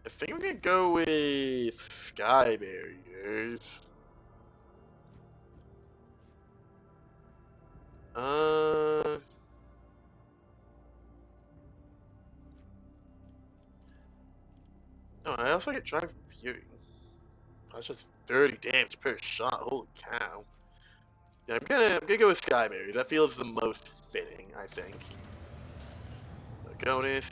I think I'm gonna go with Sky Barriers. No, I also get drive viewing. That's just 30 damage per shot. Holy cow. Yeah, I'm gonna go with Sky Barriers. That feels the most fitting, I think. Agonis.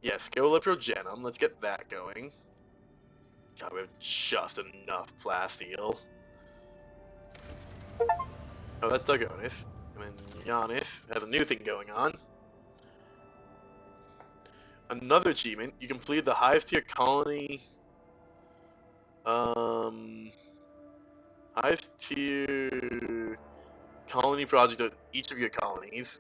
Yeah, Scola Progenum. Let's get that going. God, we have just enough plasteel. Oh, that's Dagonis. And then Giannis has a new thing going on. Another achievement. You completed the highest tier colony. Highest tier colony project of each of your colonies.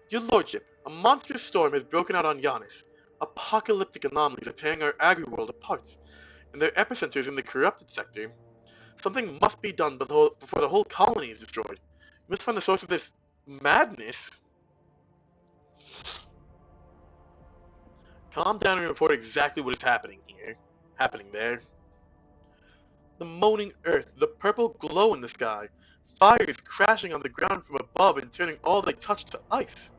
Your lordship, a monstrous storm has broken out on Giannis. Apocalyptic anomalies are tearing our agri-world apart, and their epicenters in the corrupted sector. Something must be done before the whole colony is destroyed. You must find the source of this madness. Calm down and report exactly what is happening there. The moaning earth, the purple glow in the sky, fires crashing on the ground from above and turning all they touch to ice.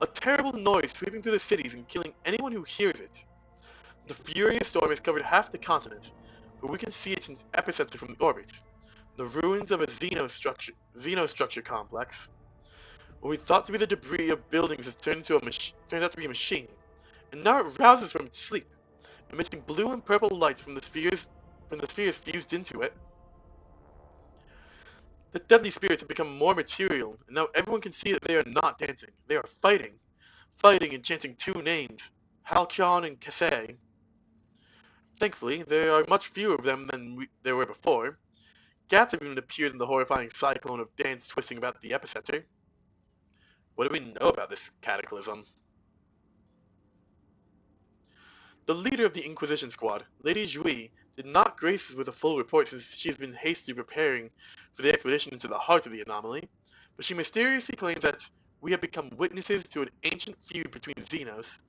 A terrible noise sweeping through the cities and killing anyone who hears it. The furious storm has covered half the continent, but we can see its epicenter from the orbit. The ruins of a xenostructure complex. What we thought to be the debris of buildings has turned out to be a machine, and now it rouses from its sleep, emitting blue and purple lights from the spheres fused into it. The deadly spirits have become more material, and now everyone can see that they are not dancing. They are fighting and chanting two names, Halcyon and Kasei. Thankfully, there are much fewer of them than there were before. Gats have even appeared in the horrifying cyclone of dance twisting about the epicenter. What do we know about this cataclysm? The leader of the Inquisition Squad, Lady Jui, did not grace us with a full report since she has been hastily preparing for the expedition into the heart of the anomaly, but she mysteriously claims that we have become witnesses to an ancient feud between Xenos,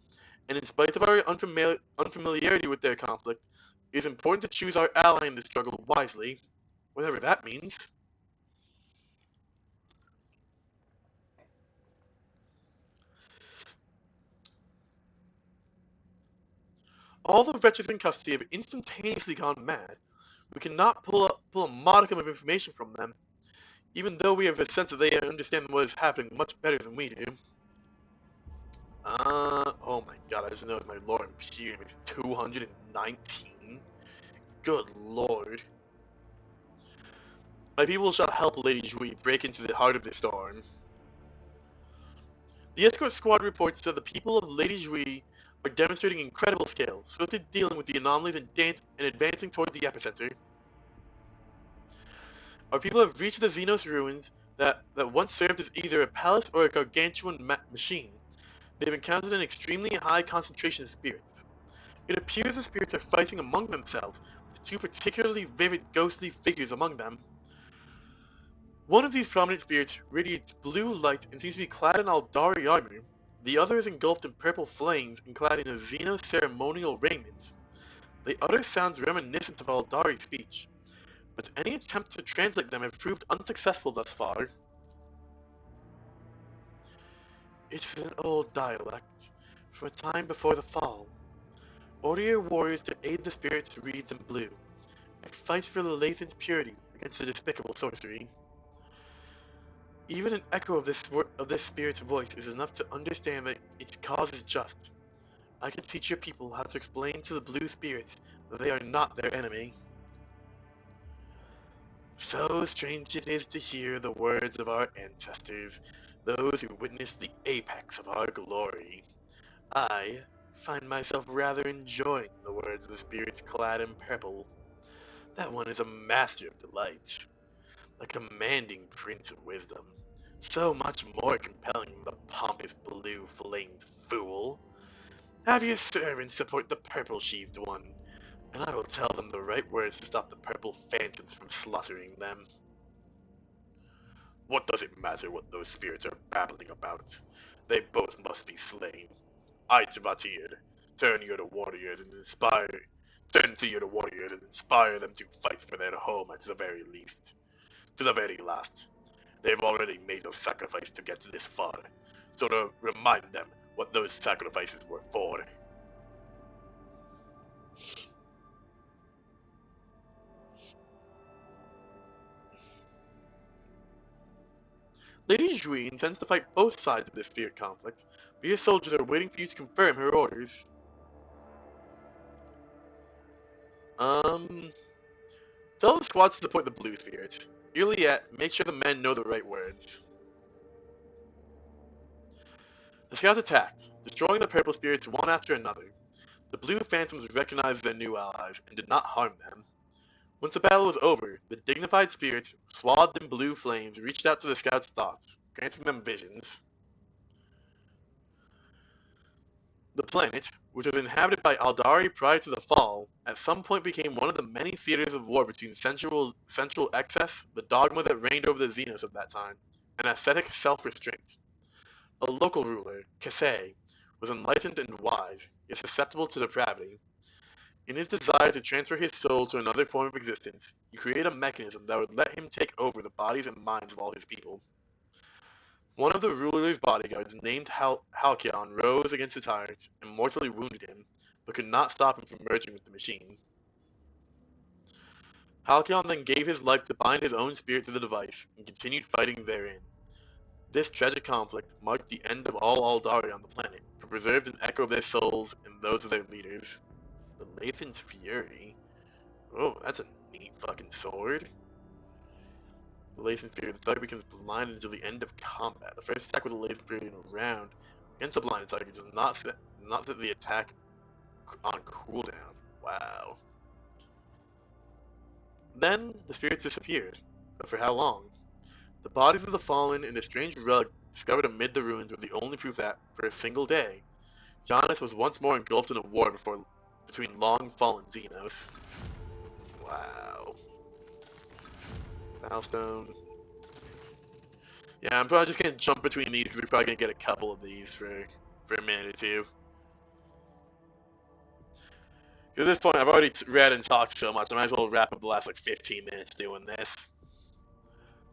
and in spite of our unfamiliarity with their conflict, it is important to choose our ally in this struggle wisely, whatever that means. All the wretches in custody have instantaneously gone mad. We cannot pull a modicum of information from them, even though we have a sense that they understand what is happening much better than we do. Oh my god, I just noticed my lore imperium is 219. Good lord. My people shall help Lady Jui break into the heart of the storm. The escort squad reports that the people of Lady Jui are demonstrating incredible skill, swiftly dealing with the anomalies and advancing toward the epicenter. Our people have reached the Xenos ruins that once served as either a palace or a gargantuan machine. They've encountered an extremely high concentration of spirits. It appears the spirits are fighting among themselves, with two particularly vivid ghostly figures among them. One of these prominent spirits radiates blue light and seems to be clad in Aldari armor. The other is engulfed in purple flames and clad in a Xeno ceremonial raiment. The other sounds reminiscent of Aldari speech, but any attempt to translate them have proved unsuccessful thus far. It is an old dialect, from a time before the fall. Order your warriors to aid the spirits reads in blue, and fight for the Lathan's purity against the despicable sorcery. Even an echo of this spirit's voice is enough to understand that its cause is just. I can teach your people how to explain to the blue spirits that they are not their enemy. So strange it is to hear the words of our ancestors, those who witnessed the apex of our glory. I find myself rather enjoying the words of the spirits clad in purple. That one is a master of delight, a commanding prince of wisdom, so much more compelling than the pompous blue-flamed fool. Have your servants support the purple-sheathed one, and I will tell them the right words to stop the purple phantoms from slaughtering them. What does it matter what those spirits are babbling about? They both must be slain. Aitabatir, turn to your warriors and inspire them to fight for their home at the very least. To the very last. They've already made a sacrifice to get this far, so to remind them what those sacrifices were for. Lady Jui intends to fight both sides of this spirit conflict, but your soldiers are waiting for you to confirm her orders. Um, Tell the squad to support the blue spirit. Iliet, make sure the men know the right words. The scouts attacked, destroying the purple spirits one after another. The blue phantoms recognized their new allies and did not harm them. Once the battle was over, the dignified spirits, swathed in blue flames, reached out to the scouts' thoughts, granting them visions. The planet, which was inhabited by Aldari prior to the fall, at some point became one of the many theaters of war between central excess, the dogma that reigned over the Xenos of that time, and ascetic self-restraint. A local ruler, Kasei, was enlightened and wise, yet susceptible to depravity. In his desire to transfer his soul to another form of existence, he created a mechanism that would let him take over the bodies and minds of all his people. One of the ruler's bodyguards, named Halcyon, rose against the tyrant and mortally wounded him, but could not stop him from merging with the machine. Halcyon then gave his life to bind his own spirit to the device, and continued fighting therein. This tragic conflict marked the end of all Aldari on the planet, but preserved an echo of their souls and those of their leaders. The Lathan's Fury? Oh, that's a neat fucking sword. The Lathan Fury, the target becomes blinded until the end of combat. The first attack with the Lathan Fury in a round against a blinded target does not set the attack on cooldown. Wow. Then the spirits disappeared, but for how long? The bodies of the fallen and a strange rug discovered amid the ruins were the only proof that, for a single day, Giannis was once more engulfed in a war between long-fallen Xenos. Wow. Milestone. Yeah, I'm probably just gonna jump between these because we're probably gonna get a couple of these for a minute or two. At this point, I've already read and talked so much, I might as well wrap up the last like 15 minutes doing this.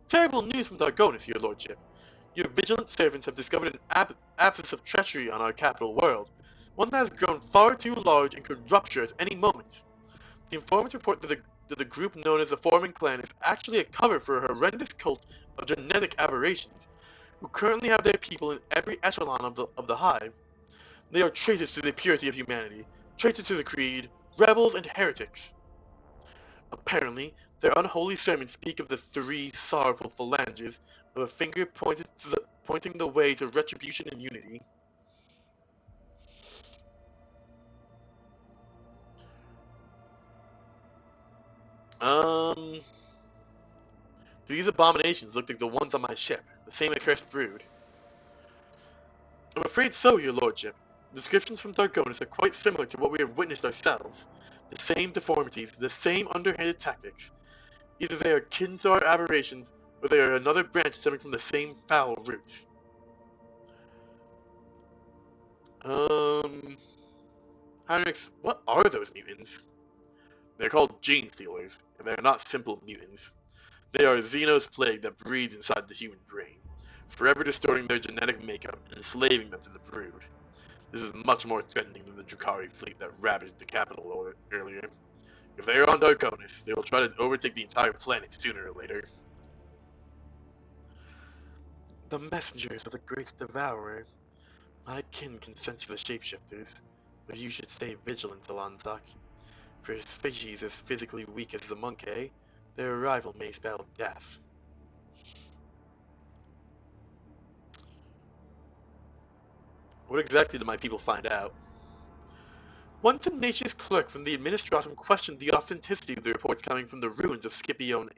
Terrible news from Dargonis, your lordship. Your vigilant servants have discovered an absence of treachery on our capital world, one that has grown far too large and could rupture at any moment. The informants report that the group known as the Foreman Clan is actually a cover for a horrendous cult of genetic aberrations, who currently have their people in every echelon of the hive. They are traitors to the purity of humanity, traitors to the creed, rebels and heretics. Apparently, their unholy sermons speak of the three sorrowful phalanges, with a finger pointing the way to retribution and unity. Um, These abominations look like the ones on my ship, the same accursed brood. I'm afraid so, your lordship. Descriptions from Dargonis are quite similar to what we have witnessed ourselves. The same deformities, the same underhanded tactics. Either they are kin to our aberrations, or they are another branch stemming from the same foul roots. Heinrichs, what are those mutants? They're called gene stealers, and they are not simple mutants. They are Xeno's plague that breeds inside the human brain, forever distorting their genetic makeup and enslaving them to the brood. This is much more threatening than the Drukhari fleet that ravaged the capital earlier. If they are on Darkonis, they will try to overtake the entire planet sooner or later. The messengers of the Great Devourer. My kin can sense the shapeshifters, but you should stay vigilant, Alonzak. For a species as physically weak as the monkey, their arrival may spell death. What exactly did my people find out? One tenacious clerk from the Administratum questioned the authenticity of the reports coming from the ruins of Scipione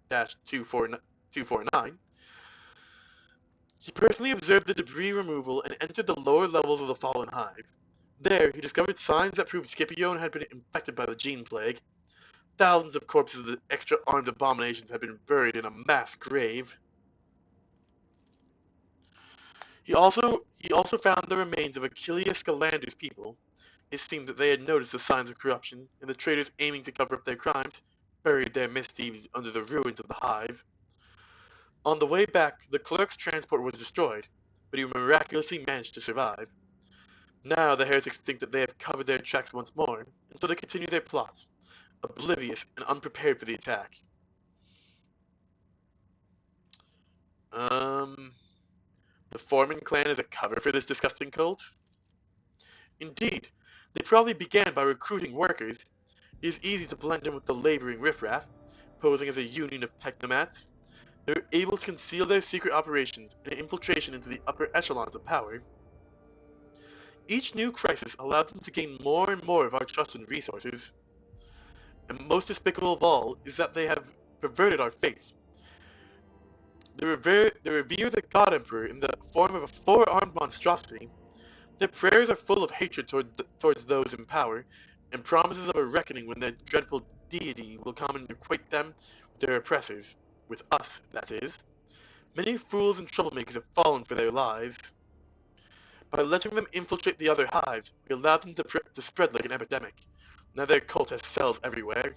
84-249. He personally observed the debris removal and entered the lower levels of the fallen hive. There, he discovered signs that proved Scipione had been infected by the gene plague. Thousands of corpses of the extra-armed abominations had been buried in a mass grave. He also found the remains of Achilles Scalander's people. It seemed that they had noticed the signs of corruption, and the traitors aiming to cover up their crimes buried their misdeeds under the ruins of the hive. On the way back, the clerk's transport was destroyed, but he miraculously managed to survive. Now the heretics think that they have covered their tracks once more, and so they continue their plots, oblivious and unprepared for the attack. The Foreman clan is a cover for this disgusting cult? Indeed, they probably began by recruiting workers. It is easy to blend in with the laboring riffraff, posing as a union of technomats. They were able to conceal their secret operations and infiltration into the upper echelons of power. Each new crisis allowed them to gain more and more of our trust and resources. And most despicable of all is that they have perverted our faith. They revere the God Emperor in the form of a four-armed monstrosity. Their prayers are full of hatred towards those in power, and promises of a reckoning when their dreadful deity will come and equate them with their oppressors. With us, that is. Many fools and troublemakers have fallen for their lies. By letting them infiltrate the other hives, we allowed them to spread like an epidemic. Now their cult has cells everywhere.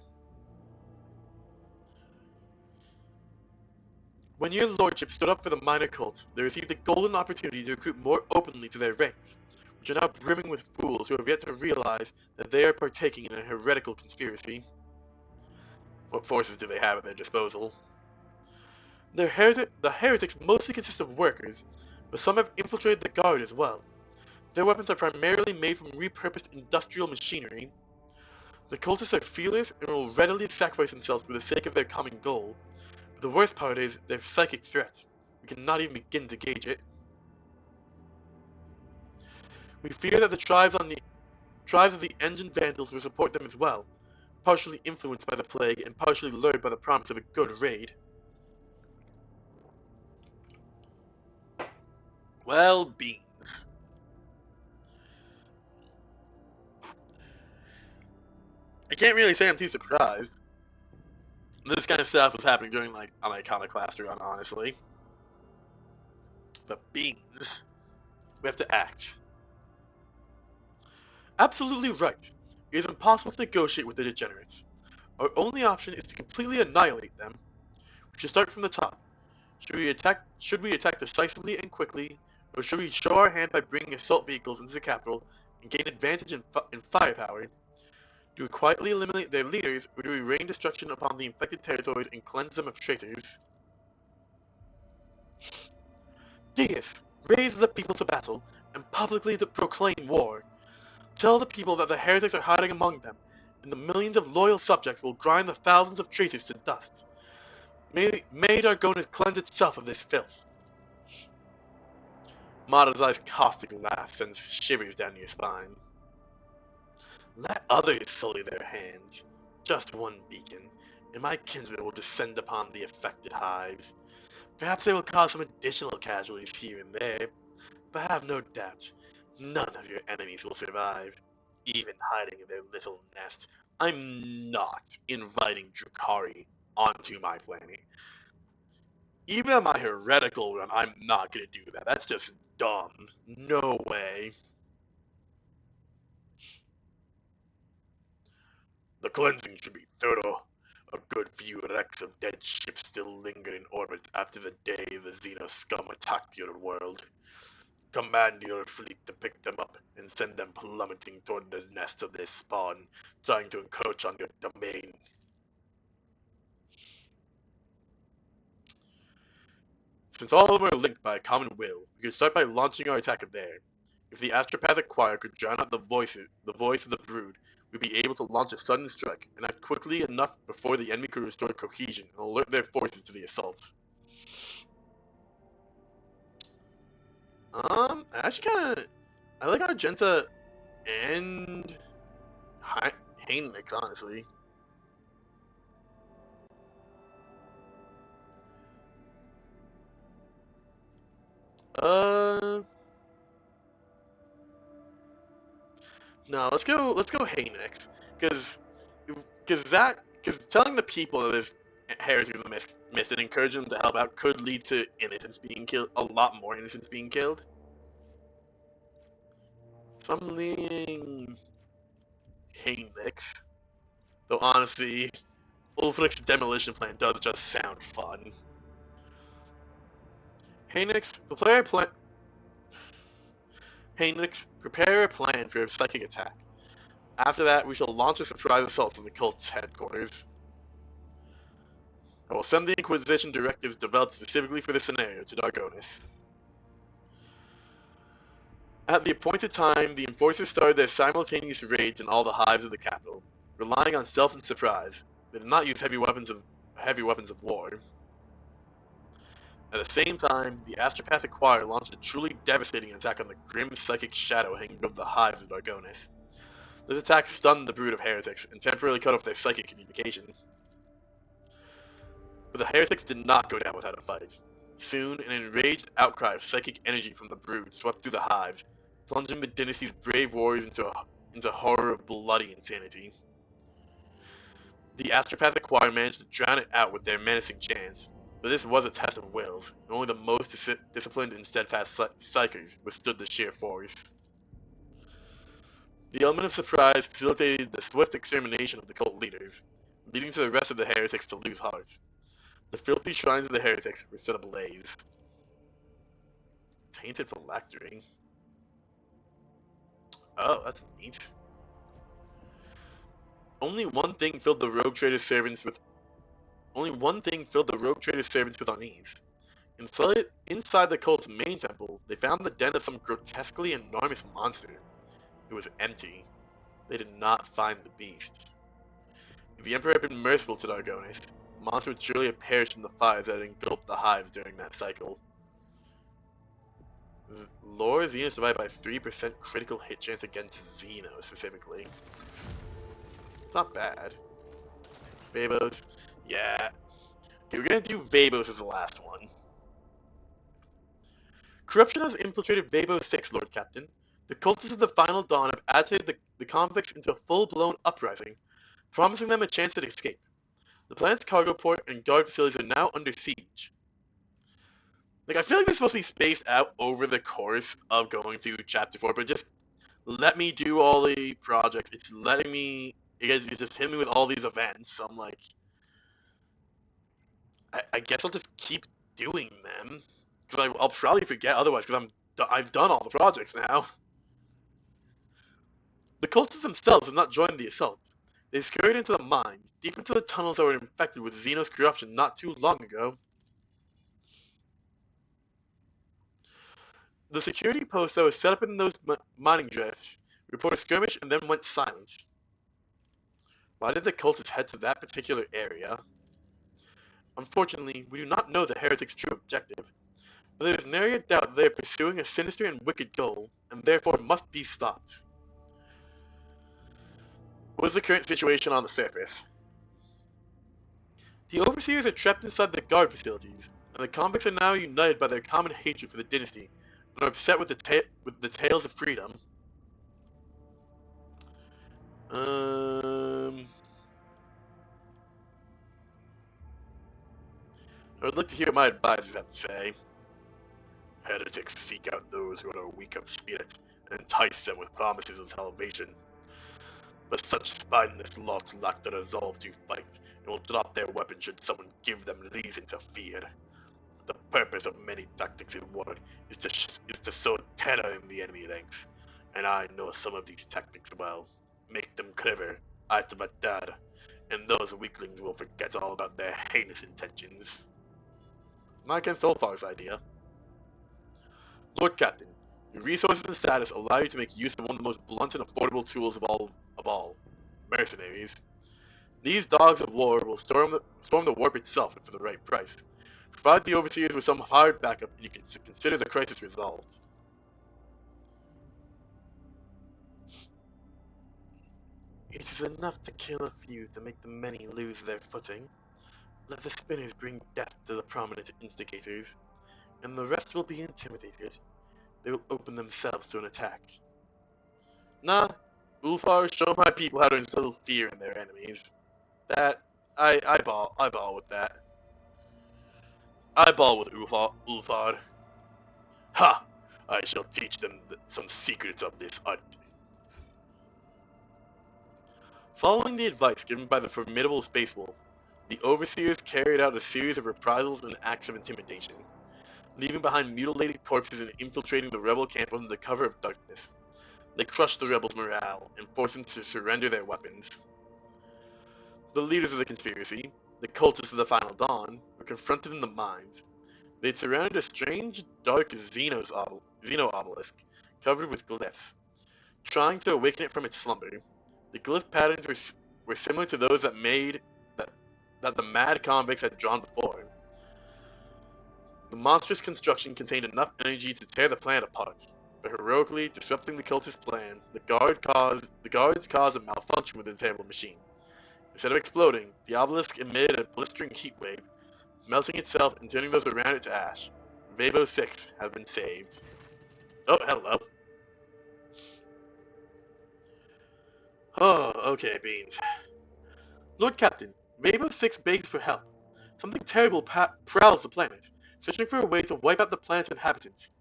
When your lordship stood up for the minor cult, they received a golden opportunity to recruit more openly to their ranks, which are now brimming with fools who have yet to realize that they are partaking in a heretical conspiracy. What forces do they have at their disposal? The heretics mostly consist of workers, but some have infiltrated the guard as well. Their weapons are primarily made from repurposed industrial machinery. The cultists are fearless and will readily sacrifice themselves for the sake of their common goal. But the worst part is their psychic threat. We cannot even begin to gauge it. We fear that the tribes of the Engine Vandals will support them as well, partially influenced by the plague and partially lured by the promise of a good raid. Well, beans. I can't really say I'm too surprised. This kind of stuff was happening during like an Iconoclaster run, honestly. But beans. We have to act. Absolutely right. It is impossible to negotiate with the degenerates. Our only option is to completely annihilate them. We should start from the top. Should we attack decisively and quickly, or should we show our hand by bringing assault vehicles into the capital and gain advantage in firepower? Do we quietly eliminate their leaders, or do we rain destruction upon the infected territories and cleanse them of traitors? Deis, raise the people to battle, and publicly to proclaim war. Tell the people that the heretics are hiding among them, and the millions of loyal subjects will grind the thousands of traitors to dust. May Dargonis cleanse itself of this filth. Mada's caustic laugh sends shivers down your spine. Let others sully their hands. Just one beacon, and my kinsmen will descend upon the affected hives. Perhaps they will cause some additional casualties here and there, but have no doubt, none of your enemies will survive, even hiding in their little nest. I'm not inviting Drukhari onto my planet. Even on my heretical run, I'm not gonna do that. That's just dumb. No way. The cleansing should be thorough. A good few wrecks of dead ships still linger in orbit after the day the Xeno scum attacked your world. Command your fleet to pick them up and send them plummeting toward the nest of their spawn, trying to encroach on your domain. Since all of them are linked by a common will, we could start by launching our attack there. If the astropathic choir could drown out the voice of the brood, we'd be able to launch a sudden strike, and act quickly enough before the enemy could restore cohesion and alert their forces to the assault. I actually I like Argenta and Heinrich, honestly. Uh, no, let's go Haynix, because because telling the people that this heretic is missed and encouraging them to help out could lead to innocents being killed, a lot more innocents being killed. So I'm leaning Haynix, though honestly, Ulfric's demolition plan does just sound fun. Haynix, prepare a plan for a psychic attack. After that, we shall launch a surprise assault on the cult's headquarters. I will send the Inquisition directives developed specifically for this scenario to Dargonis. At the appointed time, the enforcers started their simultaneous raids in all the hives of the capital, relying on stealth and surprise. They did not use heavy weapons of war. At the same time, the astropathic choir launched a truly devastating attack on the grim psychic shadow hanging above the hives of Dargonis. This attack stunned the brood of heretics and temporarily cut off their psychic communication. But the heretics did not go down without a fight. Soon, an enraged outcry of psychic energy from the brood swept through the hive, plunging the dynasty's brave warriors into horror of bloody insanity. The astropathic choir managed to drown it out with their menacing chants, but this was a test of wills, and only the most disciplined and steadfast psychers withstood the sheer force. The element of surprise facilitated the swift extermination of the cult leaders, leading to the rest of the heretics to lose heart. The filthy shrines of the heretics were set ablaze. Tainted phylactery. Oh, that's neat. Only one thing filled the rogue trader's servants with unease. Inside the cult's main temple, they found the den of some grotesquely enormous monster. It was empty. They did not find the beast. If the Emperor had been merciful to Dargonis, the monster would surely have perished in the fires that had engulfed the hives during that cycle. Lore Xeno survived by 3% critical hit chance against Xeno, specifically. It's not bad. Vabos. Yeah. Okay, we're gonna do Vabos as the last one. Corruption has infiltrated Vabos 6, Lord Captain. The cultists of the Final Dawn have agitated the convicts into a full-blown uprising, promising them a chance at escape. The planet's cargo port and guard facilities are now under siege. Like, I feel like this is supposed to be spaced out over the course of going through Chapter 4, but just let me do all the projects. It's just hitting me with all these events. So I'm like, I guess I'll just keep doing them. Because I'll probably forget otherwise, because I've done all the projects now. The cultists themselves have not joined the assault. They scurried into the mines, deep into the tunnels that were infected with Xenos corruption not too long ago. The security post that was set up in those mining drifts reported a skirmish and then went silent. Why did the cultists head to that particular area? Unfortunately, we do not know the heretics' true objective, but there is nary a doubt that they are pursuing a sinister and wicked goal, and therefore must be stopped. What is the current situation on the surface? The Overseers are trapped inside the guard facilities, and the convicts are now united by their common hatred for the dynasty, and are upset with the tales of freedom. I would like to hear what my advisors have to say. Heretics seek out those who are weak of spirit and entice them with promises of salvation. But such spineless lots lack the resolve to fight and will drop their weapons should someone give them reason to fear. The purpose of many tactics in war is to sow terror in the enemy ranks, and I know some of these tactics well. Make them clever, Atmatar, and those weaklings will forget all about their heinous intentions. Not against Ulfar's idea. Lord Captain, your resources and status allow you to make use of one of the most blunt and affordable tools of all, mercenaries. These dogs of war will storm the warp itself for the right price. Provide the overseers with some hard backup, and you can consider the crisis resolved. It is enough to kill a few to make the many lose their footing. Let the spinners bring death to the prominent instigators, and the rest will be intimidated. They will open themselves to an attack. Nah, Ulfar, show my people how to instill fear in their enemies. That I ball with that. I ball with Ulfar. Ha! I shall teach them some secrets of this art. Following the advice given by the formidable Space Wolf, the Overseers carried out a series of reprisals and acts of intimidation, leaving behind mutilated corpses and infiltrating the rebel camp under the cover of darkness. They crushed the rebels' morale and forced them to surrender their weapons. The leaders of the conspiracy, the cultists of the Final Dawn, were confronted in the mines. They had surrounded a strange, dark Xeno obelisk covered with glyphs, trying to awaken it from its slumber. The glyph patterns were similar to those that the mad convicts had drawn before. The monstrous construction contained enough energy to tear the planet apart, but heroically disrupting the cultist plan, the guards caused a malfunction with the terrible machine. Instead of exploding, the obelisk emitted a blistering heat wave, melting itself and turning those around it to ash. Vabo 6 has been saved. Oh, hello. Oh, okay, Beans. Lord Captain, Vabo 6 begs for help. Something terrible prowls the planet, searching for a way to wipe out the planet's inhabitants.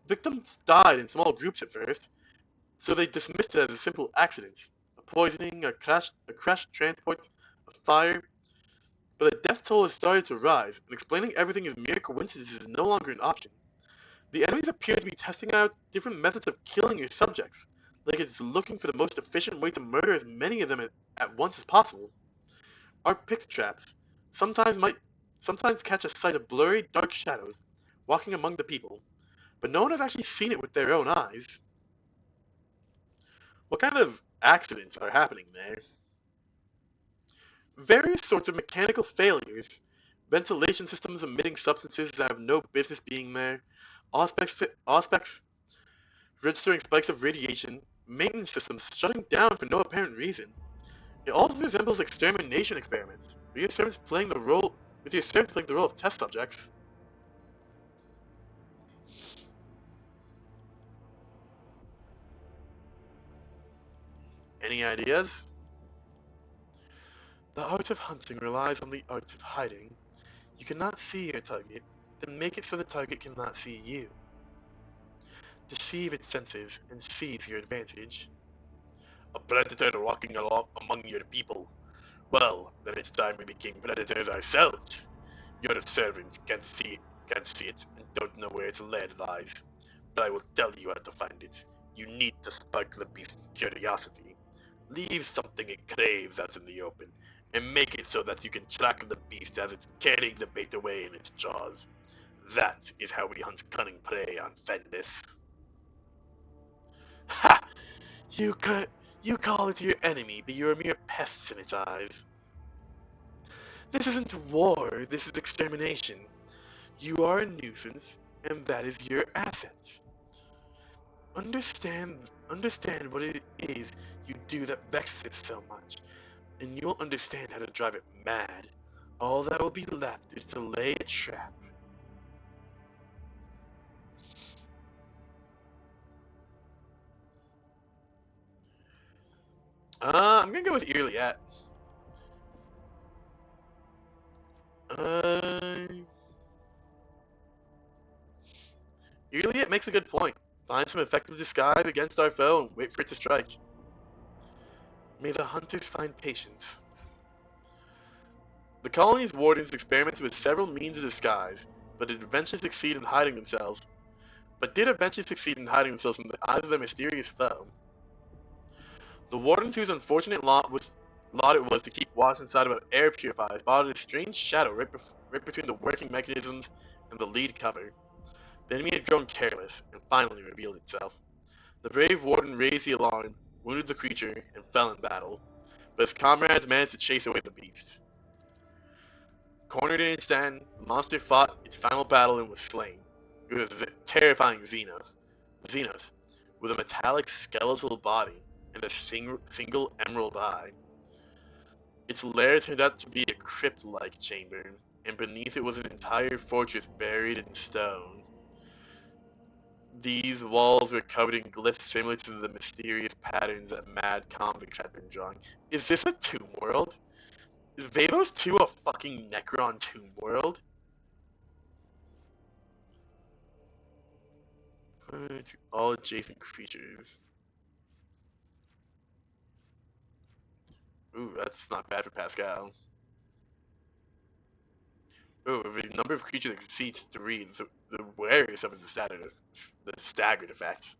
Victims died in small groups at first, so they dismissed it as a simple accident. A poisoning, a crashed transport, a fire. But the death toll has started to rise, and explaining everything as mere coincidence is no longer an option. The enemies appear to be testing out different methods of killing your subjects, like it's looking for the most efficient way to murder as many of them at once as possible. Our pick traps sometimes catch a sight of blurry, dark shadows walking among the people, but no one has actually seen it with their own eyes. What kind of accidents are happening there? Various sorts of mechanical failures, ventilation systems emitting substances that have no business being there, aspects registering spikes of radiation, maintenance systems shutting down for no apparent reason. It all resembles extermination experiments, with your servants playing the role of test subjects. Any ideas? The art of hunting relies on the art of hiding. You cannot see your target, then make it so the target cannot see you. Deceive its senses and seize your advantage. A predator walking along among your people. Well, then it's time we became predators ourselves. Your servants can't see it, and don't know where its lair lies. But I will tell you how to find it. You need to spark the beast's curiosity. Leave something it craves out in the open, and make it so that you can track the beast as it's carrying the bait away in its jaws. That is how we hunt cunning prey on Fendis. Ha! You call it your enemy, but you're mere pests in its eyes. This isn't war, this is extermination. You are a nuisance, and that is your asset. Understand what it is you do that vexes it so much, and you'll understand how to drive it mad. All that will be left is to lay a trap. I'm gonna go with Irliet. Irliet makes a good point. Find some effective disguise against our foe and wait for it to strike. May the hunters find patience. The colony's wardens experimented with several means of disguise, but did eventually succeed in hiding themselves. From the eyes of their mysterious foe. The wardens, whose unfortunate lot it was to keep watch inside of an air purifier, spotted a strange shadow right between the working mechanisms and the lead cover. The enemy had grown careless, and finally revealed itself. The brave warden raised the alarm, wounded the creature, and fell in battle, but his comrades managed to chase away the beast. Cornered in its den, the monster fought its final battle and was slain. It was a terrifying Xenos, with a metallic skeletal body and a single emerald eye. Its lair turned out to be a crypt-like chamber, and beneath it was an entire fortress buried in stone. These walls were covered in glyphs similar to the mysterious patterns that mad convicts had been drawing. Is this a tomb world? Is Vavos 2 a fucking Necron tomb world? To all adjacent creatures. Ooh, that's not bad for Pascal. Ooh, if the number of creatures exceeds 3, the wearer suffers the staggered effect.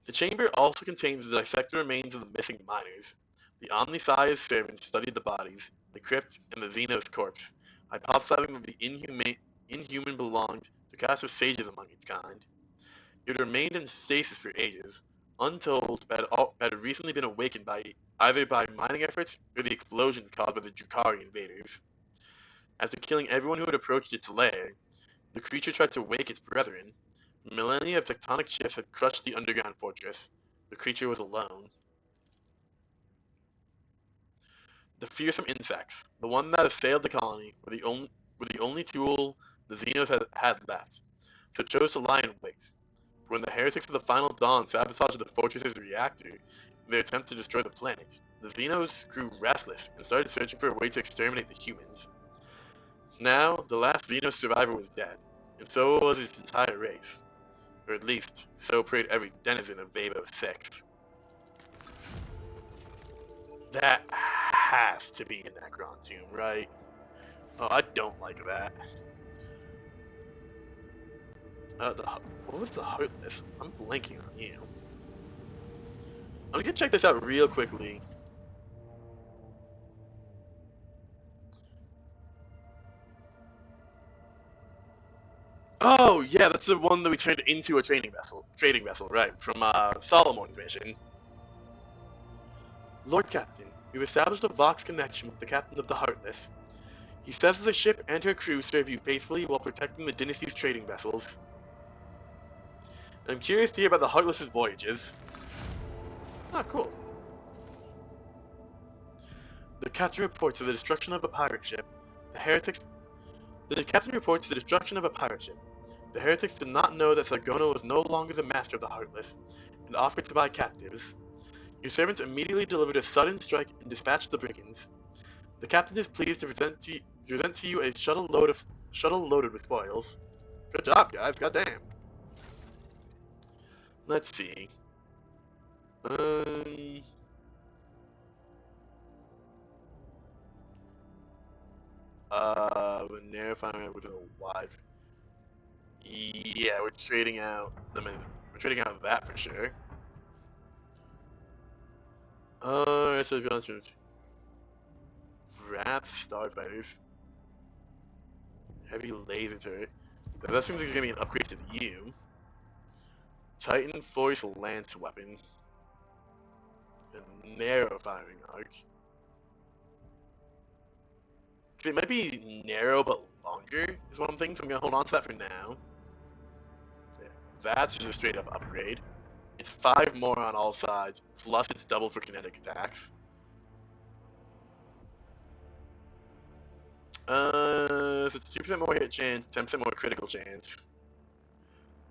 The chamber also contains the dissected remains of the missing miners. The Omniscience servants studied the bodies, the crypt, and the Xenos corpse, hypothesizing that the inhuman belonged to caste of sages among its kind. It remained in stasis for ages, untold, but had recently been awakened either by mining efforts or the explosions caused by the Drukhari invaders. After killing everyone who had approached its lair, the creature tried to wake its brethren. Millennia of tectonic shifts had crushed the underground fortress. The creature was alone. The fearsome insects, the one that assailed the colony, were the only tool the Xenos had left, so chose to lie in wait. When the heretics of the Final Dawn sabotaged the fortress's reactor in their attempt to destroy the planet, the Xenos grew restless and started searching for a way to exterminate the humans. Now, the last Xenos survivor was dead, and so was its entire race. Or at least, so prayed every denizen of Vavos 6. That has to be a Necron tomb, right? Oh, I don't like that. What was the Heartless? I'm blanking on you. I'm gonna check this out real quickly. Oh, yeah, that's the one that we turned into a trading vessel, right, from Solomon's mission. Lord Captain, we've established a Vox connection with the captain of the Heartless. He says the ship and her crew serve you faithfully while protecting the dynasty's trading vessels. I'm curious to hear about the Heartless's voyages. Ah, cool. The captain reports of the destruction of a pirate ship. The captain reports the destruction of a pirate ship. The heretics did not know that Sargona was no longer the master of the Heartless, and offered to buy captives. Your servants immediately delivered a sudden strike and dispatched the brigands. The captain is pleased to present to you a shuttle loaded with spoils. Good job, guys. Goddamn. Let's see. Venera firing with a wife. Yeah, we're trading out that for sure. So Wrath Starfighters. Heavy laser turret. That seems like it's gonna be an upgrade to you. Titan Force Lance weapon. A narrow firing arc. It might be narrow but longer, is what I'm thinking, so I'm gonna hold on to that for now. Yeah, that's just a straight up upgrade. It's 5 more on all sides, plus it's double for kinetic attacks. So it's 2% more hit chance, 10% more critical chance.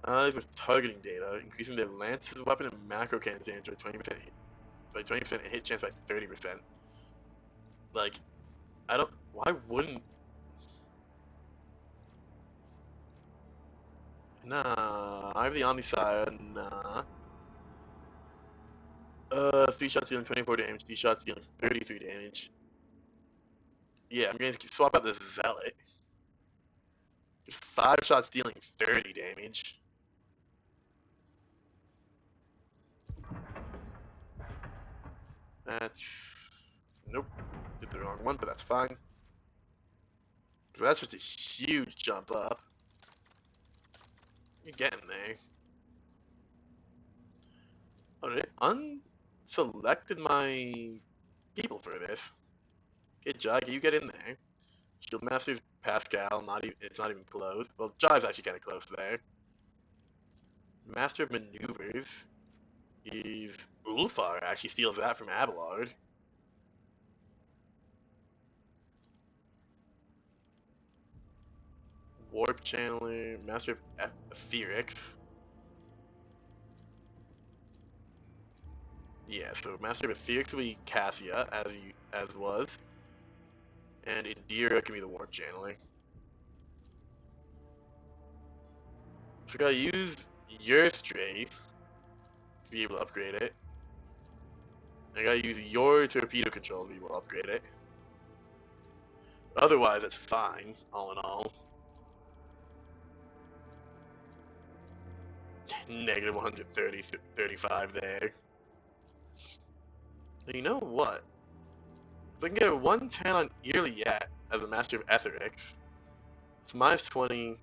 With targeting data, increasing their lance's weapon and macro cannon damage by 20% by 20% and hit chance by 30%. Like, I don't. Why wouldn't? Nah, I have the Omnisire. Nah. 3 shots dealing 24 damage, 3 shots dealing 33 damage. Yeah, I'm gonna swap out this Zealot. Just 5 shots dealing 30 damage. That's... Nope. Did the wrong one, but that's fine. So that's just a huge jump up. You're getting there. Oh, did it unselected my people for this? Okay, Jai, you get in there. Shield Master's Pascal, it's not even close. Well, Jai's actually kind of close there. Master of Maneuvers. He's Ulfar actually steals that from Abelard. Warp Channeler, Master of Etherics. Yeah, so Master of Etherics will be Cassia, as was. And Indira can be the Warp Channeler. So I gotta use your Strafe to be able to upgrade it. I gotta use your Torpedo Control to be able to upgrade it. Otherwise, that's fine, all in all. Negative 130, 35 there. You know what? If I can get a 110 on Irliet as a Master of Etherics, it's minus 20.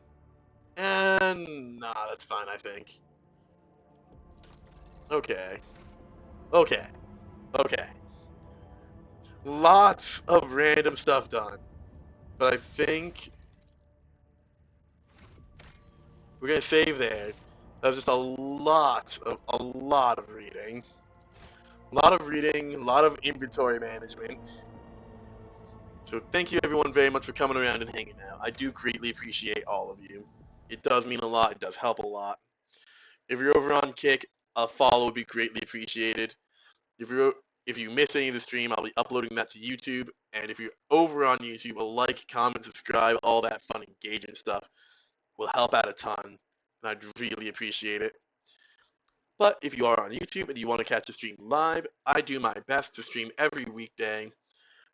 And nah, that's fine, I think. Okay. Okay. Okay. Lots of random stuff done. But I think we're gonna save there. That was just a lot of reading. A lot of reading, a lot of inventory management. So thank you everyone very much for coming around and hanging out. I do greatly appreciate all of you. It does mean a lot, it does help a lot. If you're over on Kick, a follow would be greatly appreciated. If you miss any of the stream, I'll be uploading that to YouTube. And if you're over on YouTube, a like, comment, subscribe, all that fun engagement stuff will help out a ton. And I'd really appreciate it. But if you are on YouTube and you want to catch the stream live, I do my best to stream every weekday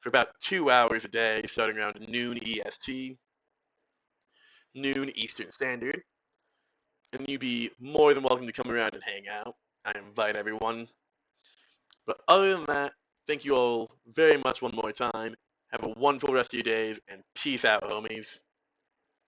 for about 2 hours a day, starting around noon EST, noon Eastern Standard. And you'd be more than welcome to come around and hang out. I invite everyone. But other than that, thank you all very much one more time. Have a wonderful rest of your days, and peace out, homies.